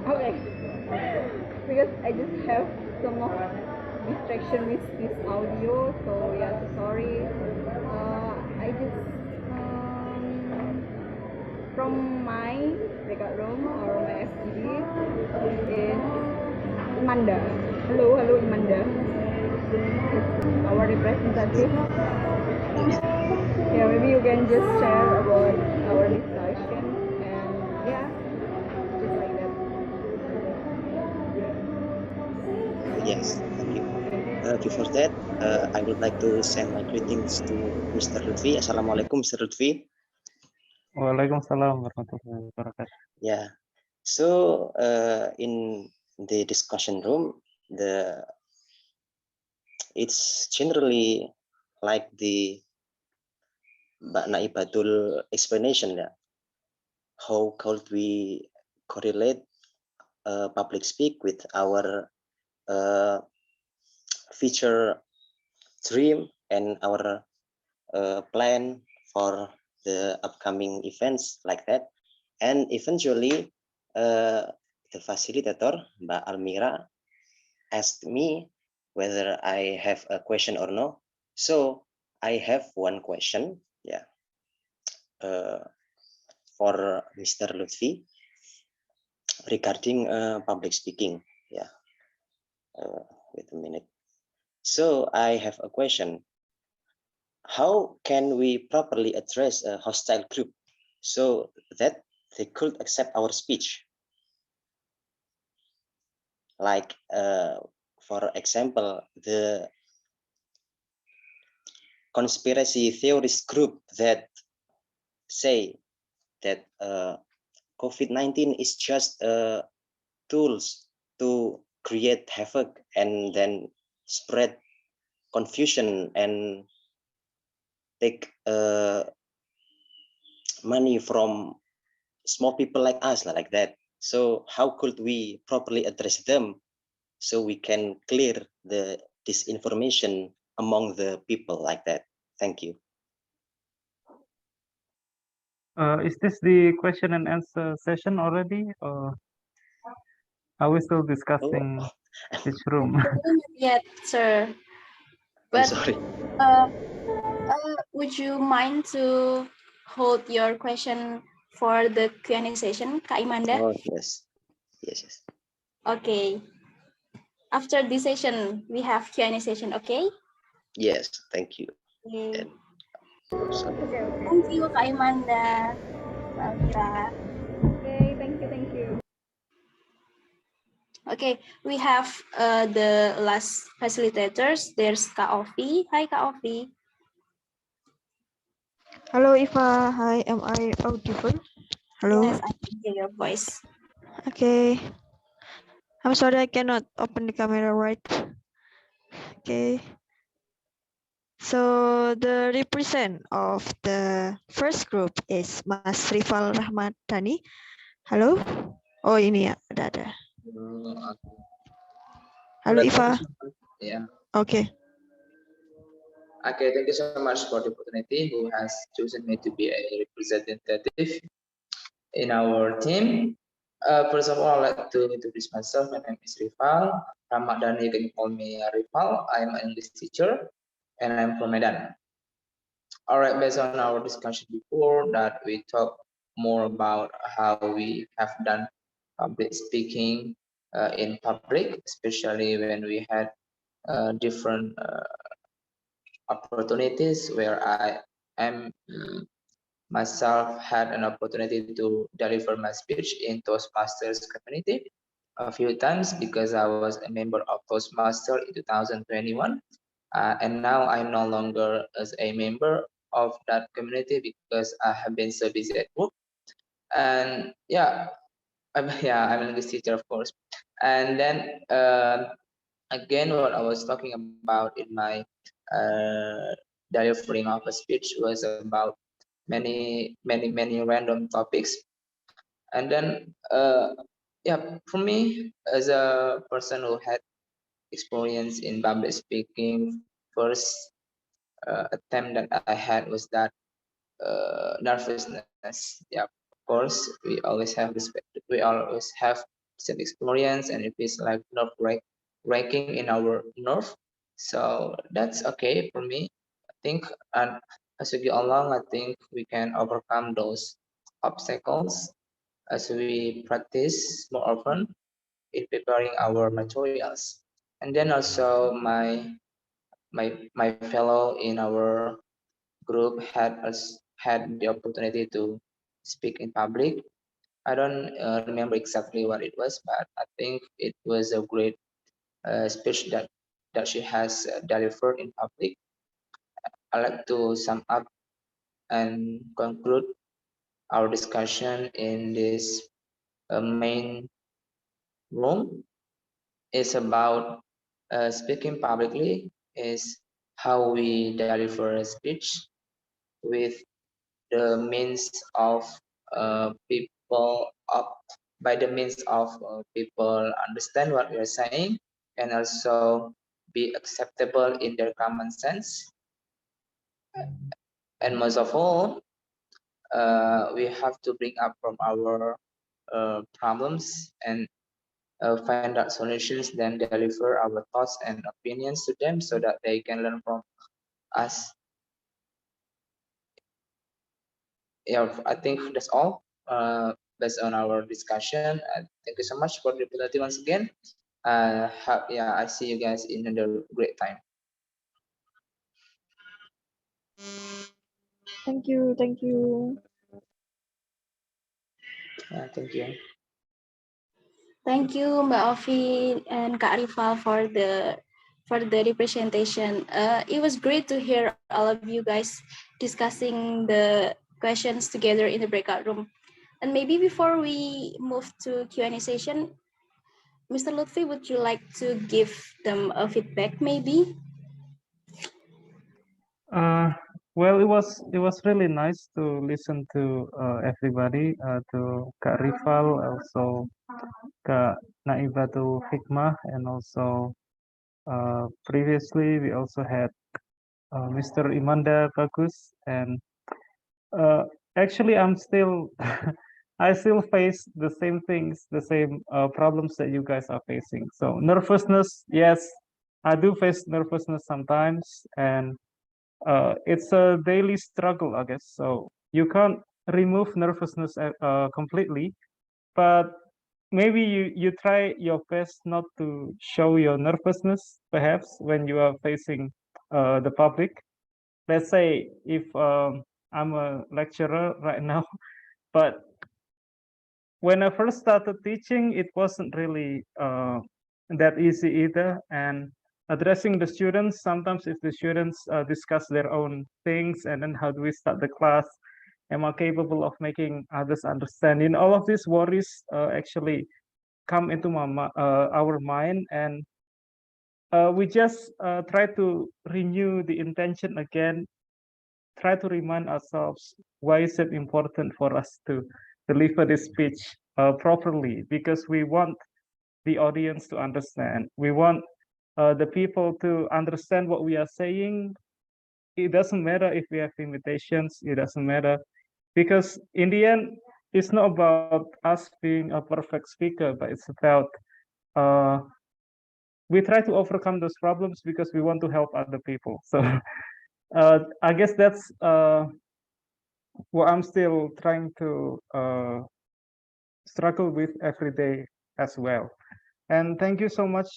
Okay. Because I just have some of distraction with this audio, so yeah, so sorry. I just from my record room or my FGD is Imanda. Hello, hello Imanda. Our representative. Yeah, maybe you can just share about our discussion, and yeah, just like that. Yes, thank you. Before that, I would like to send my greetings to Mr. Luthfi. Assalamualaikum, Mr. Luthfi. Waalaikumsalam warahmatullahi wabarakatuh. Yeah. So in the discussion room, it's generally like the Mbak Naibatul explanation. Yeah. How could we correlate public speak with our future dream and our plan for the upcoming events, like that. And eventually the facilitator, Mbak Almira, asked me whether I have a question or no. So I have one question, yeah, for Mr. Luthfi regarding public speaking. Yeah, wait a minute. So I have a question. How can we properly address a hostile group so that they could accept our speech? like for example, the conspiracy theorist group that say that COVID-19 is just tools to create havoc and then spread confusion and take money from small people like us, like that. So how could we properly address them so we can clear the disinformation among the people like that? Thank you. Is this the question and answer session already, or are we still Oh, discussing this room? Not yet, sir. I'm But sorry. would you mind to hold your question for the Q&A session, Kak Imanda? Oh, yes. Yes, yes. Okay. After this session, we have Q&A session, okay? Yes, thank you. Okay. And sorry. Thank you, Kak Imanda. Elvira. Okay, thank you. Okay, we have the last facilitators. There's Kak Ovi. Hi, Kak Ovi. Hello, Iva. Hi, am I audible? Hello. Yes, I can hear your voice. Okay. I'm sorry I cannot open the camera, right? Okay. So the represent of the first group is Mas Rival Rahmadani. Halo. Oh ini ya, ada. Halo Iva. Yeah. Okay. Okay, thank you so much for the opportunity who has chosen me to be a representative in our team. First of all, I'd like to introduce myself. My name is Rival Ramadhani. You can call me Rival. I am an English teacher and I'm from Medan. All right, based on our discussion before that, we talk more about how we have done public speaking in public, especially when we had different opportunities where I am myself had an opportunity to deliver my speech in Toastmasters community a few times because I was a member of Toastmaster in 2021. And now I'm no longer as a member of that community because I have been so busy at work. And yeah, I'm an English teacher, of course. And then again, what I was talking about in my delivering of a speech was about many random topics. And then yeah, for me as a person who had experience in public speaking, first attempt that I had was that nervousness. Yeah, of course, we always have respect. We always have some experience, and it feels like nerve wrecking in our nerve. So that's okay for me. I think, and as we go along, I think we can overcome those obstacles as we practice more often in preparing our materials. And then also my fellow in our group had the opportunity to speak in public. I don't remember exactly what it was, but I think it was a great speech that she has delivered in public. I like to sum up and conclude our discussion in this main room. Is about speaking publicly is how we deliver a speech with the means of people of by the means of people understand what we are saying and also be acceptable in their common sense. And most of all, we have to bring up from our problems and find out solutions, then deliver our thoughts and opinions to them so that they can learn from us. Yeah, I think that's all based on our discussion. Thank you so much for the opportunity once again. Yeah, I see you guys in another great time. Thank you. Thank you. Thank you. Thank you, Mbak Ovi and Kak Rival for the representation. It was great to hear all of you guys discussing the questions together in the breakout room. And maybe before we move to Q&A session, Mr. Luthfi, would you like to give them a feedback maybe? Well, it was really nice to listen to everybody, to Kak Rival, also Kak Naibatul Hikmah, and also previously we also had Mr. Imanda Bagus, and uh, actually I'm still I still face the same things, the same problems that you guys are facing. So nervousness, yes, I do face nervousness sometimes, and it's a daily struggle, I guess. So you can't remove nervousness completely, but maybe you try your best not to show your nervousness, perhaps when you are facing the public. Let's say if I'm a lecturer right now, but when I first started teaching, it wasn't really that easy either. And addressing the students, sometimes if the students discuss their own things, and then how do we start the class? Am I capable of making others understand? All of these worries actually come into our mind, and we just try to renew the intention again, try to remind ourselves why is it important for us to deliver this speech properly, because we want the audience to understand. We want the people to understand what we are saying. It doesn't matter if we have limitations, it doesn't matter, because in the end, it's not about us being a perfect speaker, but it's about uh, we try to overcome those problems because we want to help other people. So I guess that's what I'm still trying to struggle with every day as well. And thank you so much.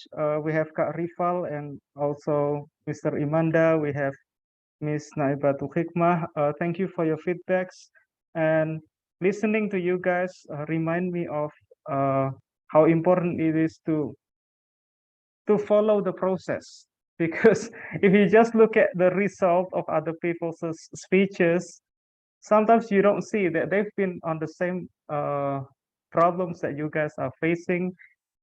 We have Kak Rival and also Mr. Imanda. We have Miss Naibatul Hikmah. Thank you for your feedbacks. And listening to you guys remind me of how important it is to follow the process. Because if you just look at the result of other people's speeches, sometimes you don't see that they've been on the same problems that you guys are facing.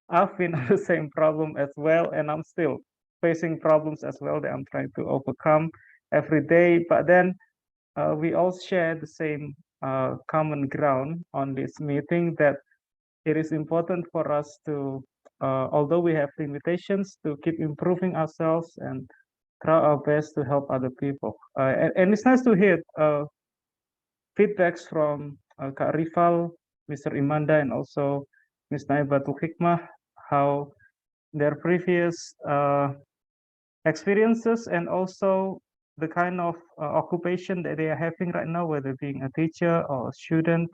I've been on the same problem as well, and I'm still facing problems as well that I'm trying to overcome every day. But then we all share the same common ground on this meeting, that it is important for us to, although we have limitations, to keep improving ourselves and try our best to help other people. And it's nice to hear feedbacks from Kak Rival, Mr. Imanda, and also Ms. Naibatul Hikmah, how their previous experiences and also the kind of occupation that they are having right now, whether being a teacher or a student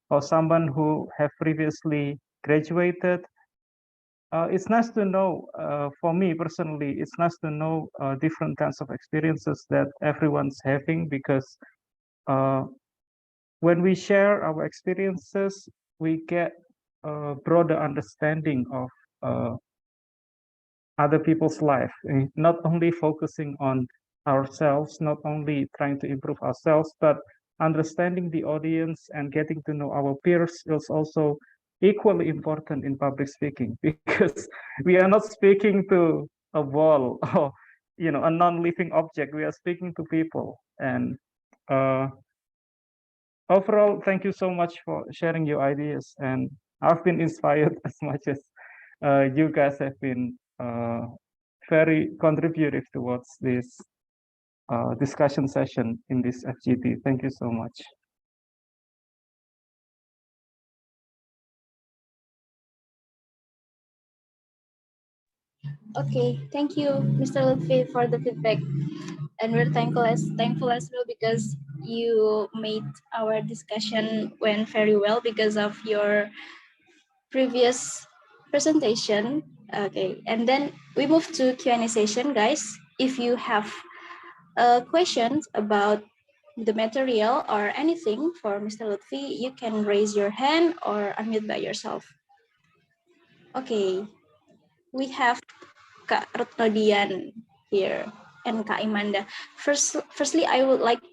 or someone who have previously graduated. It's nice to know, for me personally, it's nice to know different kinds of experiences that everyone's having, because when we share our experiences, we get a broader understanding of other people's life, not only focusing on ourselves, not only trying to improve ourselves, but understanding the audience and getting to know our peers is also equally important in public speaking, because we are not speaking to a wall or a non-living object. We are speaking to people. And overall, thank you so much for sharing your ideas, and I've been inspired as much as you guys have been very contributive towards this discussion session in this FGT. Thank you so much. Okay, thank you, Mr. Luthfi, for the feedback. And we're thankful as well, because you made our discussion went very well because of your previous presentation. Okay, and then we move to Q&A session, guys. If you have questions about the material or anything for Mr. Luthfi, you can raise your hand or unmute by yourself. Okay, we have Kak Retnodian here and Kak Imanda. Firstly, I would like to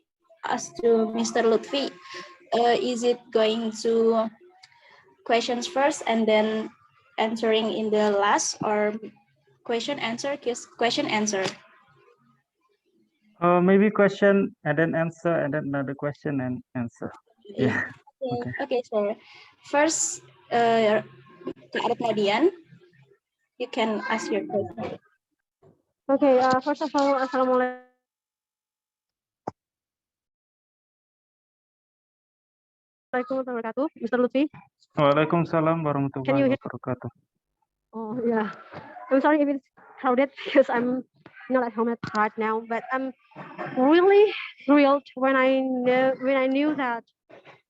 ask to Mr. Luthfi, is it going to questions first and then answering in the last, or question answer? Maybe question and then answer and then another question and answer. Yeah. Okay. Okay, so first, Kak Retnodian, you can ask your question. Okay, first of all, Assalamualaikum warahmatullahi wabarakatuh, Mr. Luthfi. Waalaikumsalam warahmatullahi wabarakatuh. Oh yeah, I'm sorry if it's crowded because I'm not at home right now, but I'm really thrilled when I knew that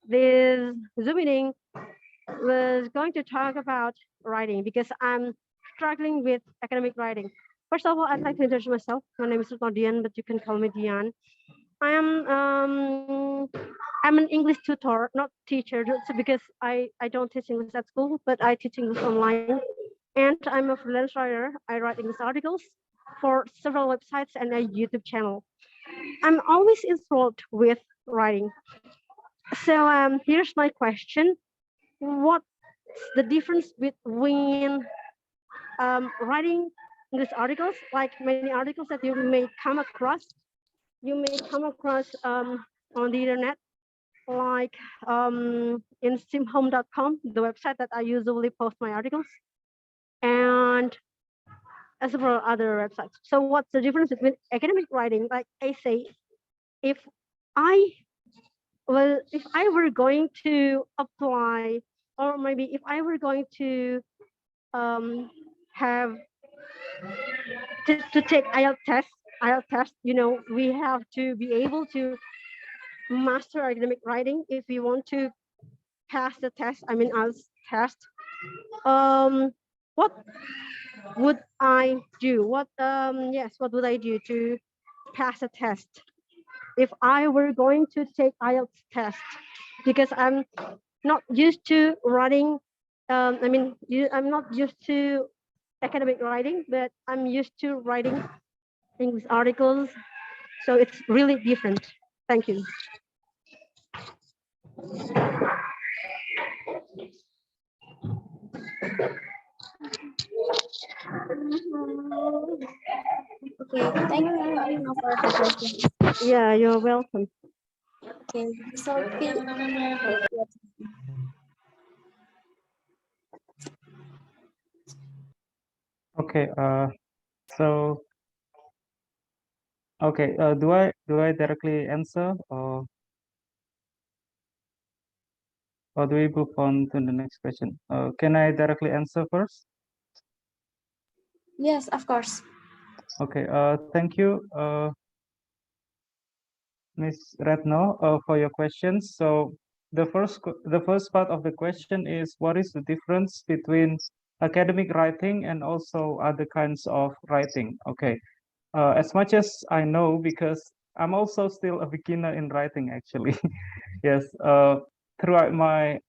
this Zoom meeting was going to talk about writing, because I'm struggling with academic writing. First of all, I'd like to introduce myself. My name is Dian, but you can call me Dian. I'm an English tutor, not teacher, because I don't teach English at school, but I teach English online. And I'm a freelance writer. I write English articles for several websites and a YouTube channel. I'm always enthralled with writing. So here's my question. What's the difference between writing English articles, like many articles that you may come across on the internet, like in simhome.com, the website that I usually post my articles, and several other websites. So what's the difference between academic writing, like essay? If I were going to apply, or maybe if I were going to have to take IELTS test, we have to be able to master academic writing if we want to pass the test. I mean, IELTS test. What would I do? What would I do to pass a test if I were going to take IELTS test? Because I'm not used to writing. I'm not used to academic writing, but I'm used to writing English articles. So it's really different. Thank you. Okay, thank you for the question. Yeah, you're welcome. Okay, so please. Okay. So okay. Do I directly answer, or do we move on to the next question? Can I directly answer first? Yes, of course. Okay. Thank you, Ms. Retno, for your questions. So the first part of the question is, what is the difference between academic writing and also other kinds of writing? Okay. As much as I know, because I'm also still a beginner in writing, actually. Yes. Throughout my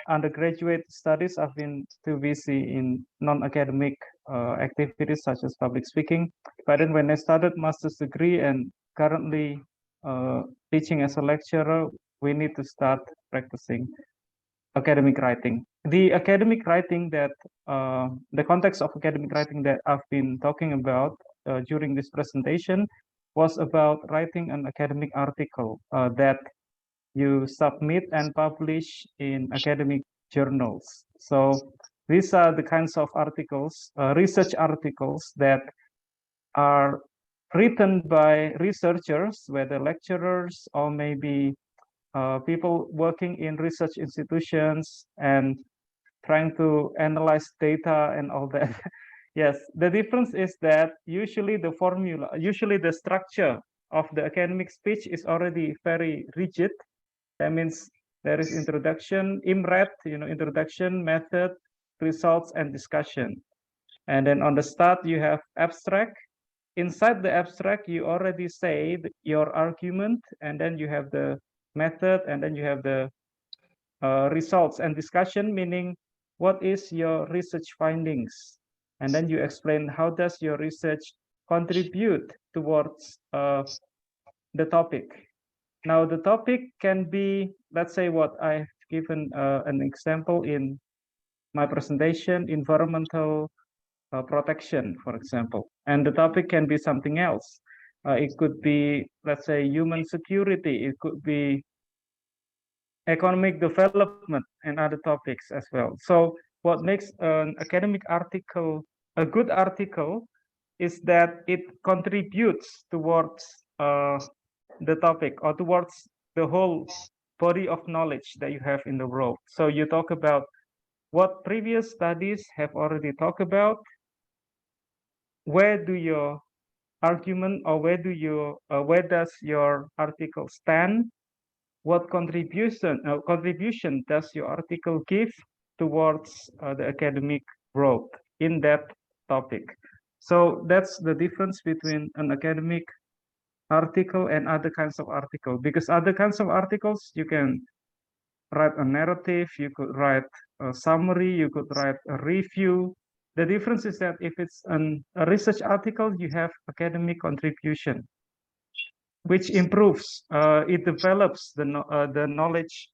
undergraduate studies, I've been too busy in non-academic activities such as public speaking. But then when I started master's degree and currently teaching as a lecturer, we need to start practicing academic writing. The academic writing that, the context of academic writing that I've been talking about during this presentation was about writing an academic article that you submit and publish in academic journals. So these are the kinds of articles, research articles that are written by researchers, whether lecturers or maybe people working in research institutions and trying to analyze data and all that. Yes, the difference is that usually the structure of the academic speech is already very rigid. That means there is introduction, IMRET, introduction, method, results, and discussion. And then on the start, you have abstract. Inside the abstract, you already say your argument, and then you have the method, and then you have the results and discussion, meaning what is your research findings? And then you explain how does your research contribute towards the topic. Now the topic can be, let's say what I've given an example in my presentation, environmental protection, for example. And the topic can be something else. It could be, let's say, human security. It could be economic development and other topics as well. So what makes an academic article a good article is that it contributes towards the topic or towards the whole body of knowledge that you have in the world. So you talk about what previous studies have already talked about, where do your argument or where does your article stand, what contribution does your article give towards the academic world in that topic. So that's the difference between an academic article and other kinds of article, because other kinds of articles you can write a narrative, you could write a summary, you could write a review. The difference is that if it's a research article, you have academic contribution, which improves, it develops the knowledge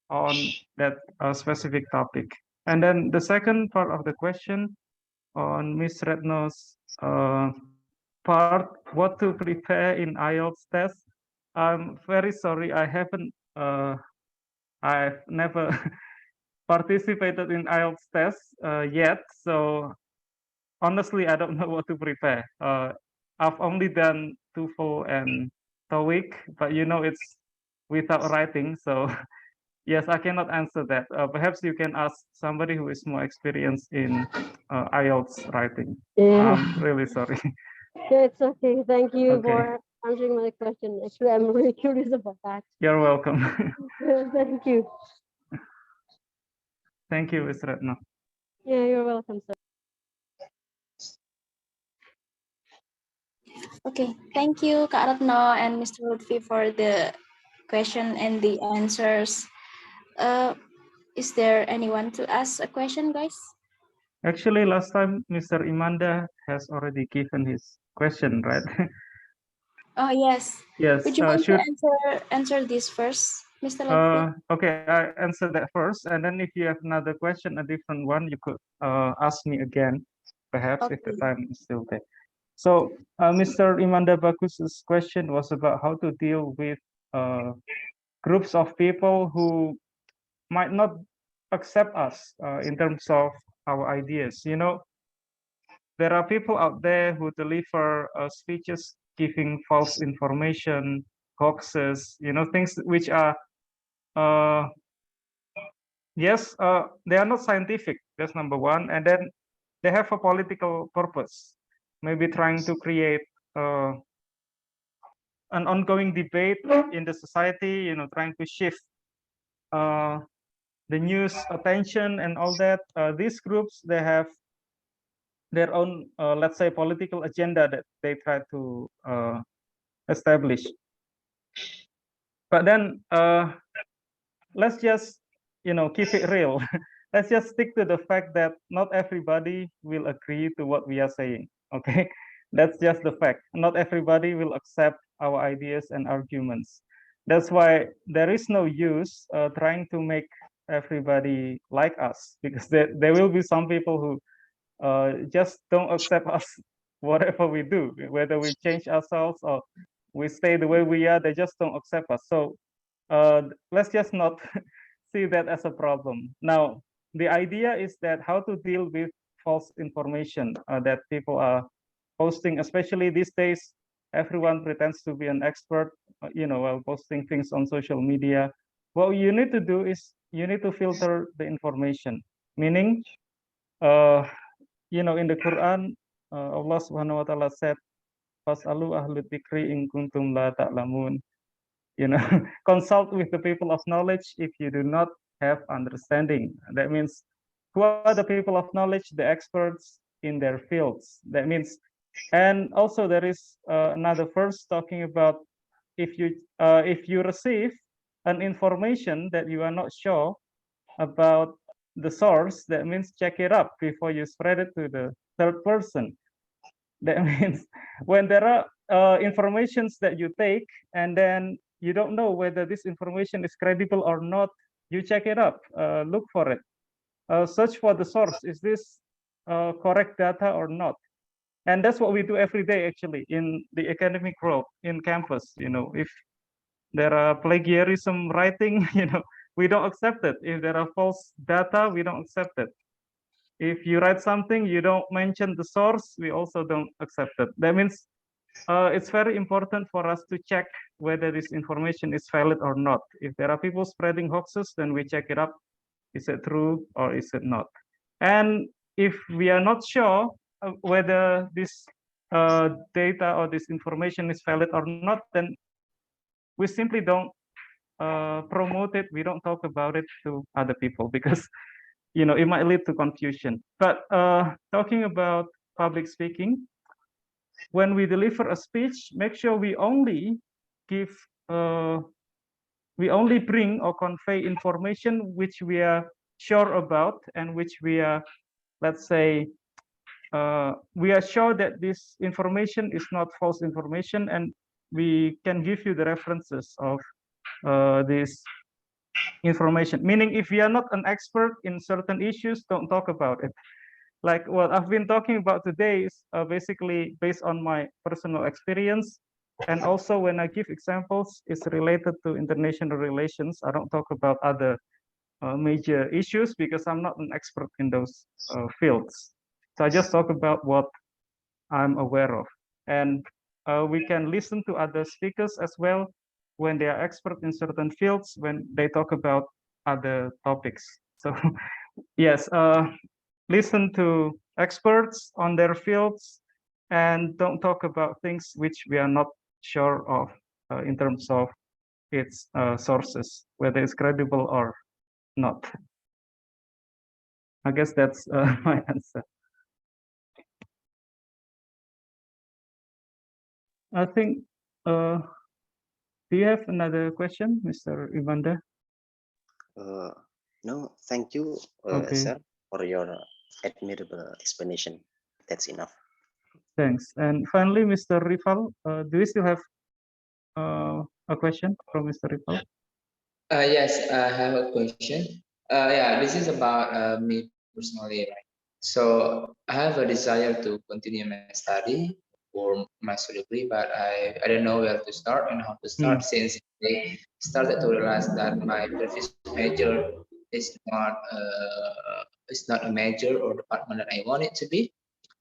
on that specific topic. And then the second part of the question on Ms. Retno's part, what to prepare in IELTS test. I'm very sorry, I've never participated in IELTS test yet, so honestly, I don't know what to prepare. I've only done TOEFL and TOEIC, but you know it's without writing, so yes, I cannot answer that. Perhaps you can ask somebody who is more experienced in IELTS writing. Yeah. I'm really sorry. Yeah, it's okay. Thank you Okay. for answering my question. Actually, I'm really curious about that. You're welcome. Thank you. Thank you, Ms. Retno. Yeah, you're welcome, sir. Okay, thank you, Kak Retno and Mr. Luthfi for the question and the answers. Is there anyone to ask a question, guys? Actually, last time Mr. Imanda has already given his question, right? Oh yes. Yes. Would you mind to answer this first, Mr. Luthfi? Okay, I answer that first, and then if you have another question, a different one, you could ask me again, perhaps if the Okay. time is still there. So Mr. Imanda Bagus's question was about how to deal with groups of people who might not accept us in terms of our ideas. You know, there are people out there who deliver speeches giving false information, hoaxes, you know, things which are, yes, they are not scientific. That's number one. And then they have a political purpose, maybe trying to create an ongoing debate in the society, you know, trying to shift the news attention and all that. These groups, they have their own, let's say, political agenda that they try to establish. But then let's just, you know, keep it real. Let's just stick to the fact that not everybody will agree to what we are saying. Okay, that's just the fact. Not everybody will accept our ideas and arguments. That's why there is no use trying to make everybody like us, because there will be some people who just don't accept us, whatever we do, whether we change ourselves or we stay the way we are, they just don't accept us. So let's just not see that as a problem. Now, the idea is that how to deal with false information that people are posting, especially these days, everyone pretends to be an expert, you know, while posting things on social media. What you need to do is you need to filter the information, meaning, you know, in the Quran, Allah Subhanahu wa Ta'ala said, "Fasalu ahlu dzikri in kuntum la ta'lamun." You know, consult with the people of knowledge if you do not have understanding. That means, who are the people of knowledge? The experts in their fields. That means, and also there is another verse talking about if you receive an information that you are not sure about the source, that means check it up before you spread it to the third person. That means when there are informations that you take and then you don't know whether this information is credible or not, you check it up, look for it, search for the source. Is this correct data or not? And that's what we do every day, actually, in the academic world, in campus. If there are plagiarism writing, we don't accept it. If there are false data, we don't accept it. If you write something, you don't mention the source, we also don't accept it. That means it's very important for us to check whether this information is valid or not. If there are people spreading hoaxes, then we check it up. Is it true or is it not? And if we are not sure whether this data or this information is valid or not, then we simply don't promote it. We don't talk about it to other people because it might lead to confusion. But talking about public speaking, when we deliver a speech, make sure we only give we only bring or convey information which we are sure about and which we are, let's say, we are sure that this information is not false information, and we can give you the references of this information. Meaning, if you are not an expert in certain issues, don't talk about it. Like what I've been talking about today is basically based on my personal experience. And also when I give examples, it's related to international relations. I don't talk about other major issues because I'm not an expert in those fields. So I just talk about what I'm aware of. And we can listen to other speakers as well when they are expert in certain fields, when they talk about other topics. So yes, listen to experts on their fields and don't talk about things which we are not sure of in terms of its sources, whether it's credible or not. I guess that's my answer. I think, do you have another question, Mr. Ivanda? No, thank you, Okay. sir, for your admirable explanation. That's enough. Thanks. And finally, Mr. Rifal, do you still have a question from Mr. Rifal? Yes, I have a question. Yeah, this is about me personally, right? So I have a desire to continue my study for master degree, but I don't know where to start and how to start since I started to realize that my previous major is not a major or department that I want it to be.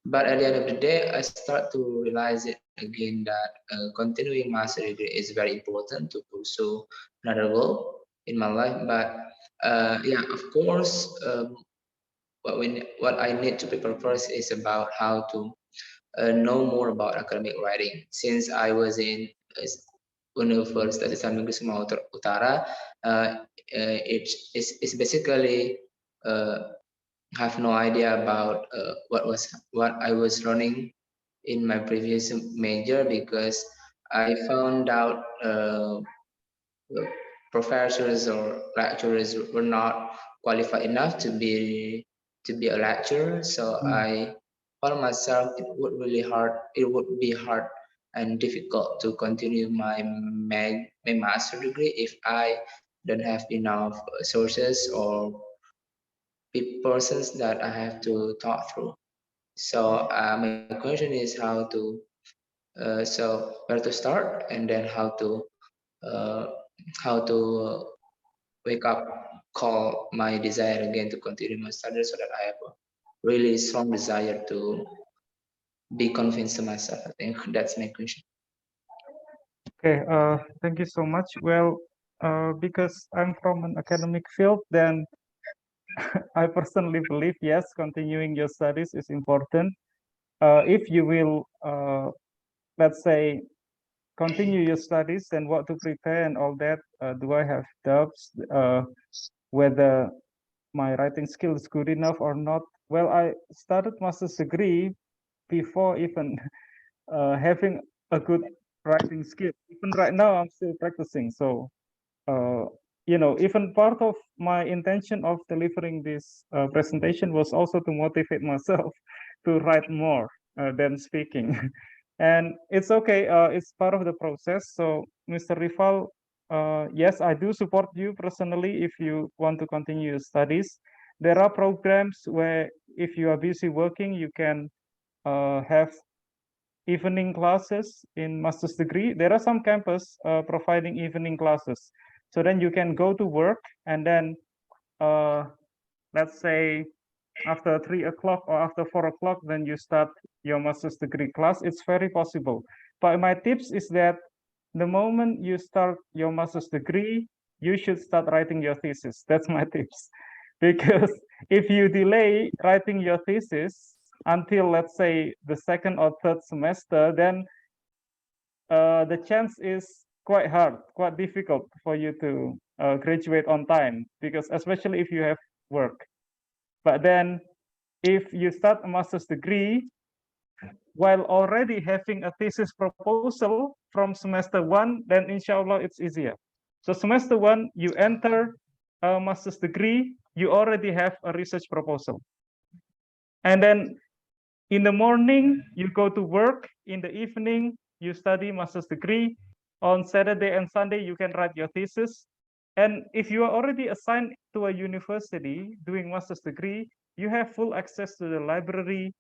But at the end of the day, I start to realize it again that continuing master degree is very important to pursue another goal in my life. But yeah, of course, what I need to prepare first is about how to know more about academic writing. Since I was in Universitas Islam Negeri Sumatera Utara, it's basically have no idea about what I was learning in my previous major because I found out professors or lecturers were not qualified enough to be a lecturer. So I found myself it would be hard and difficult to continue my master degree if I don't have enough sources or persons that I have to talk through. So my question is where to start and then uh, how to wake up, call my desire again to continue my studies so that I have a really strong desire to be convinced to myself. I think that's my question. Okay, thank you so much. Well, because I'm from an academic field, then I personally believe, yes, continuing your studies is important. If you will, let's say, continue your studies and what to prepare and all that, do I have doubts whether my writing skill is good enough or not? Well, I started master's degree before even having a good writing skill. Even right now, I'm still practicing. So even part of my intention of delivering this presentation was also to motivate myself to write more than speaking. And it's okay, it's part of the process. So Mr. Rival, yes, I do support you personally if you want to continue your studies. There are programs where if you are busy working, you can have evening classes in master's degree. There are some campus providing evening classes. So then you can go to work and then let's say after 3 o'clock or after 4 o'clock, then you start your master's degree class. It's very possible. But my tips is that the moment you start your master's degree, you should start writing your thesis. That's my tips. Because if you delay writing your thesis until, let's say, the second or third semester, then the chance is quite hard, quite difficult for you to graduate on time, because especially if you have work. But then if you start a master's degree while already having a thesis proposal from semester 1, then inshallah it's easier. So semester 1, you enter a master's degree, you already have a research proposal. And then in the morning, you go to work. In the evening, you study master's degree. On Saturday and Sunday, you can write your thesis. And if you are already assigned to a university doing master's degree, you have full access to the library.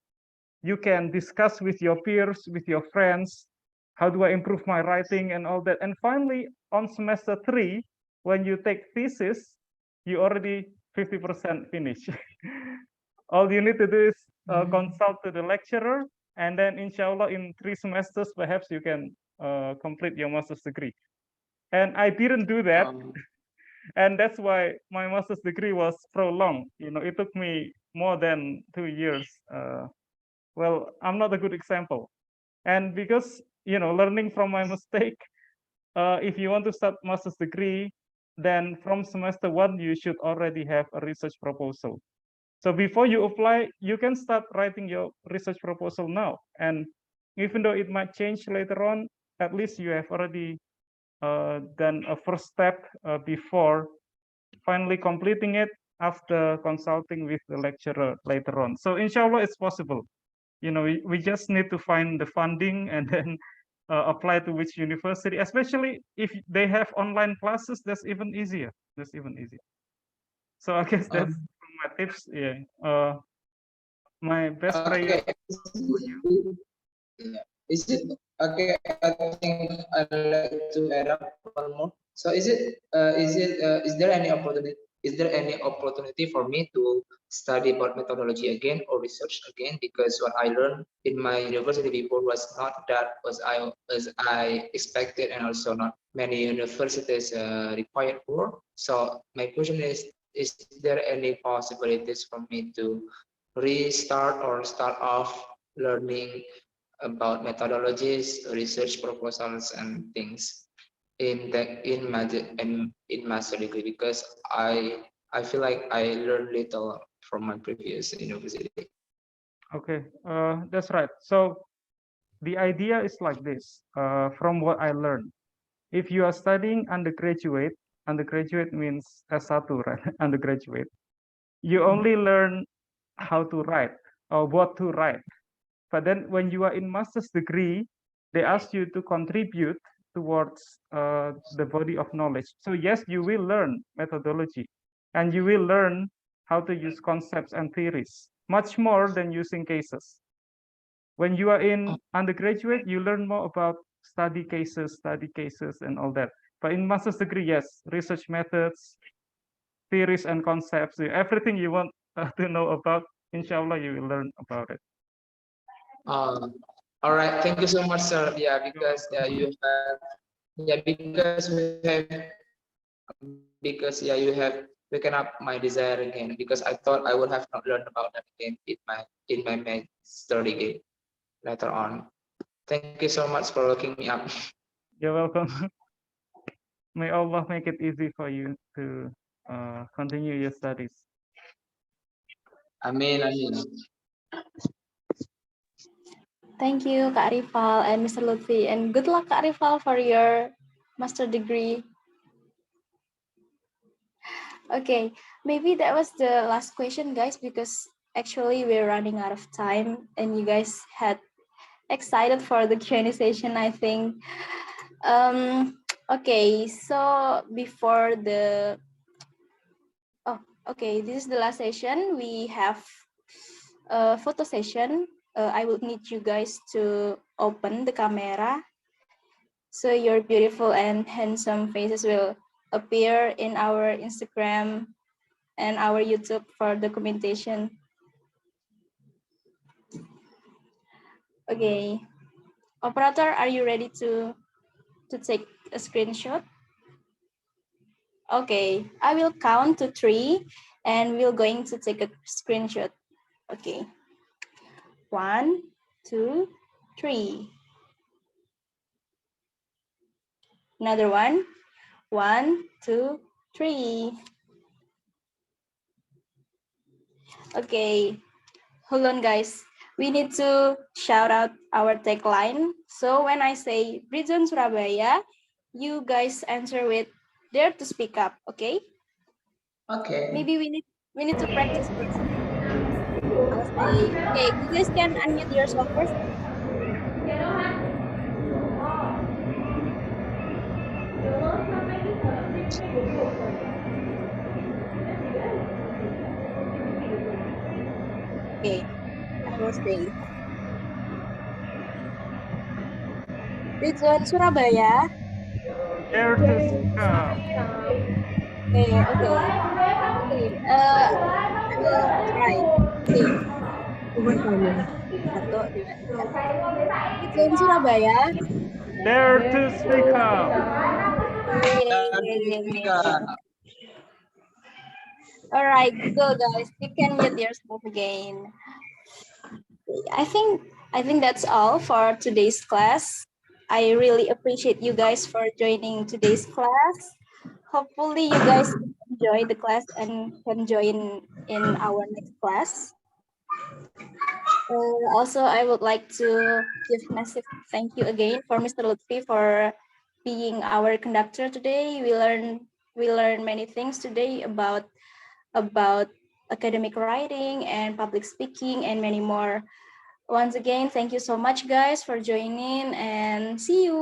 You can discuss with your peers, with your friends, how do I improve my writing and all that. And finally, on semester 3, when you take thesis, you already 50% finished. All you need to do is consult to the lecturer, and then inshallah in 3 semesters, perhaps you can complete your master's degree. And I didn't do that. And that's why my master's degree was prolonged. It took me more than 2 years. Well, I'm not a good example. And because, learning from my mistake, if you want to start master's degree, then from semester 1, you should already have a research proposal. So before you apply, you can start writing your research proposal now. And even though it might change later on, at least you have already done a first step before finally completing it after consulting with the lecturer later on. So inshallah, it's possible. We just need to find the funding and then apply to which university, especially if they have online classes, that's even easier. So I guess that's my tips. Yeah. My best prayer. Yeah. Is it okay? I think I'd like to add up one more. So is there any opportunity? Is there any opportunity for me to study about methodology again or research again? Because what I learned in my university before was not that as I expected, and also not many universities required for. So my question is there any possibilities for me to restart or start off learning about methodologies, research proposals, and things in master degree, because I feel like I learned little from my previous university. Okay, that's right. So the idea is like this. From what I learned, if you are studying undergraduate means S1, right? Undergraduate. You only learn how to write or what to write. But then when you are in master's degree, they ask you to contribute towards the body of knowledge. So yes, you will learn methodology and you will learn how to use concepts and theories, much more than using cases. When you are in undergraduate, you learn more about study cases and all that. But in master's degree, yes, research methods, theories and concepts, everything you want to know about, inshallah, you will learn about it. All right, thank you so much, sir. Yeah, because you have waken up my desire again, because I thought I would have not learned about that again in my master degree later on. Thank you so much for waking me up. You're welcome. May Allah make it easy for you to continue your studies. Amin, amin. Thank you, Kak Rival and Mr. Luthfi, and good luck, Kak Rival, for your master degree. Okay, maybe that was the last question, guys, because actually we're running out of time and you guys had excited for the Q&A session, I think. Okay, so before the, oh, okay, this is the last session. We have a photo session. I would need you guys to open the camera. So your beautiful and handsome faces will appear in our Instagram and our YouTube for documentation. Okay, operator, are you ready to take a screenshot? Okay, I will count to 3 and we're going to take a screenshot. Okay, 1, 2, 3. Another one. 1, 2, 3. Okay, hold on, guys. We need to shout out our tagline. So when I say Britzone Surabaya, you guys answer with dare to speak up, okay? Okay. Maybe we need to practice first. I'll say, okay, you guys can unmute yourself first. Okay, I will say. Britzone Surabaya. Dare to speak up. Okay. I will try. Okay. One. Satu, dua, tiga. Britzone Surabaya. Dare to speak up. All right, go guys. You can mute yourself again. I think that's all for today's class. I really appreciate you guys for joining today's class. Hopefully you guys enjoy the class and can join in our next class. Also, I would like to give massive thank you again for Mr. Luthfi for being our conductor today. We learned many things today about academic writing and public speaking and many more. Once again, thank you so much, guys, for joining and see you.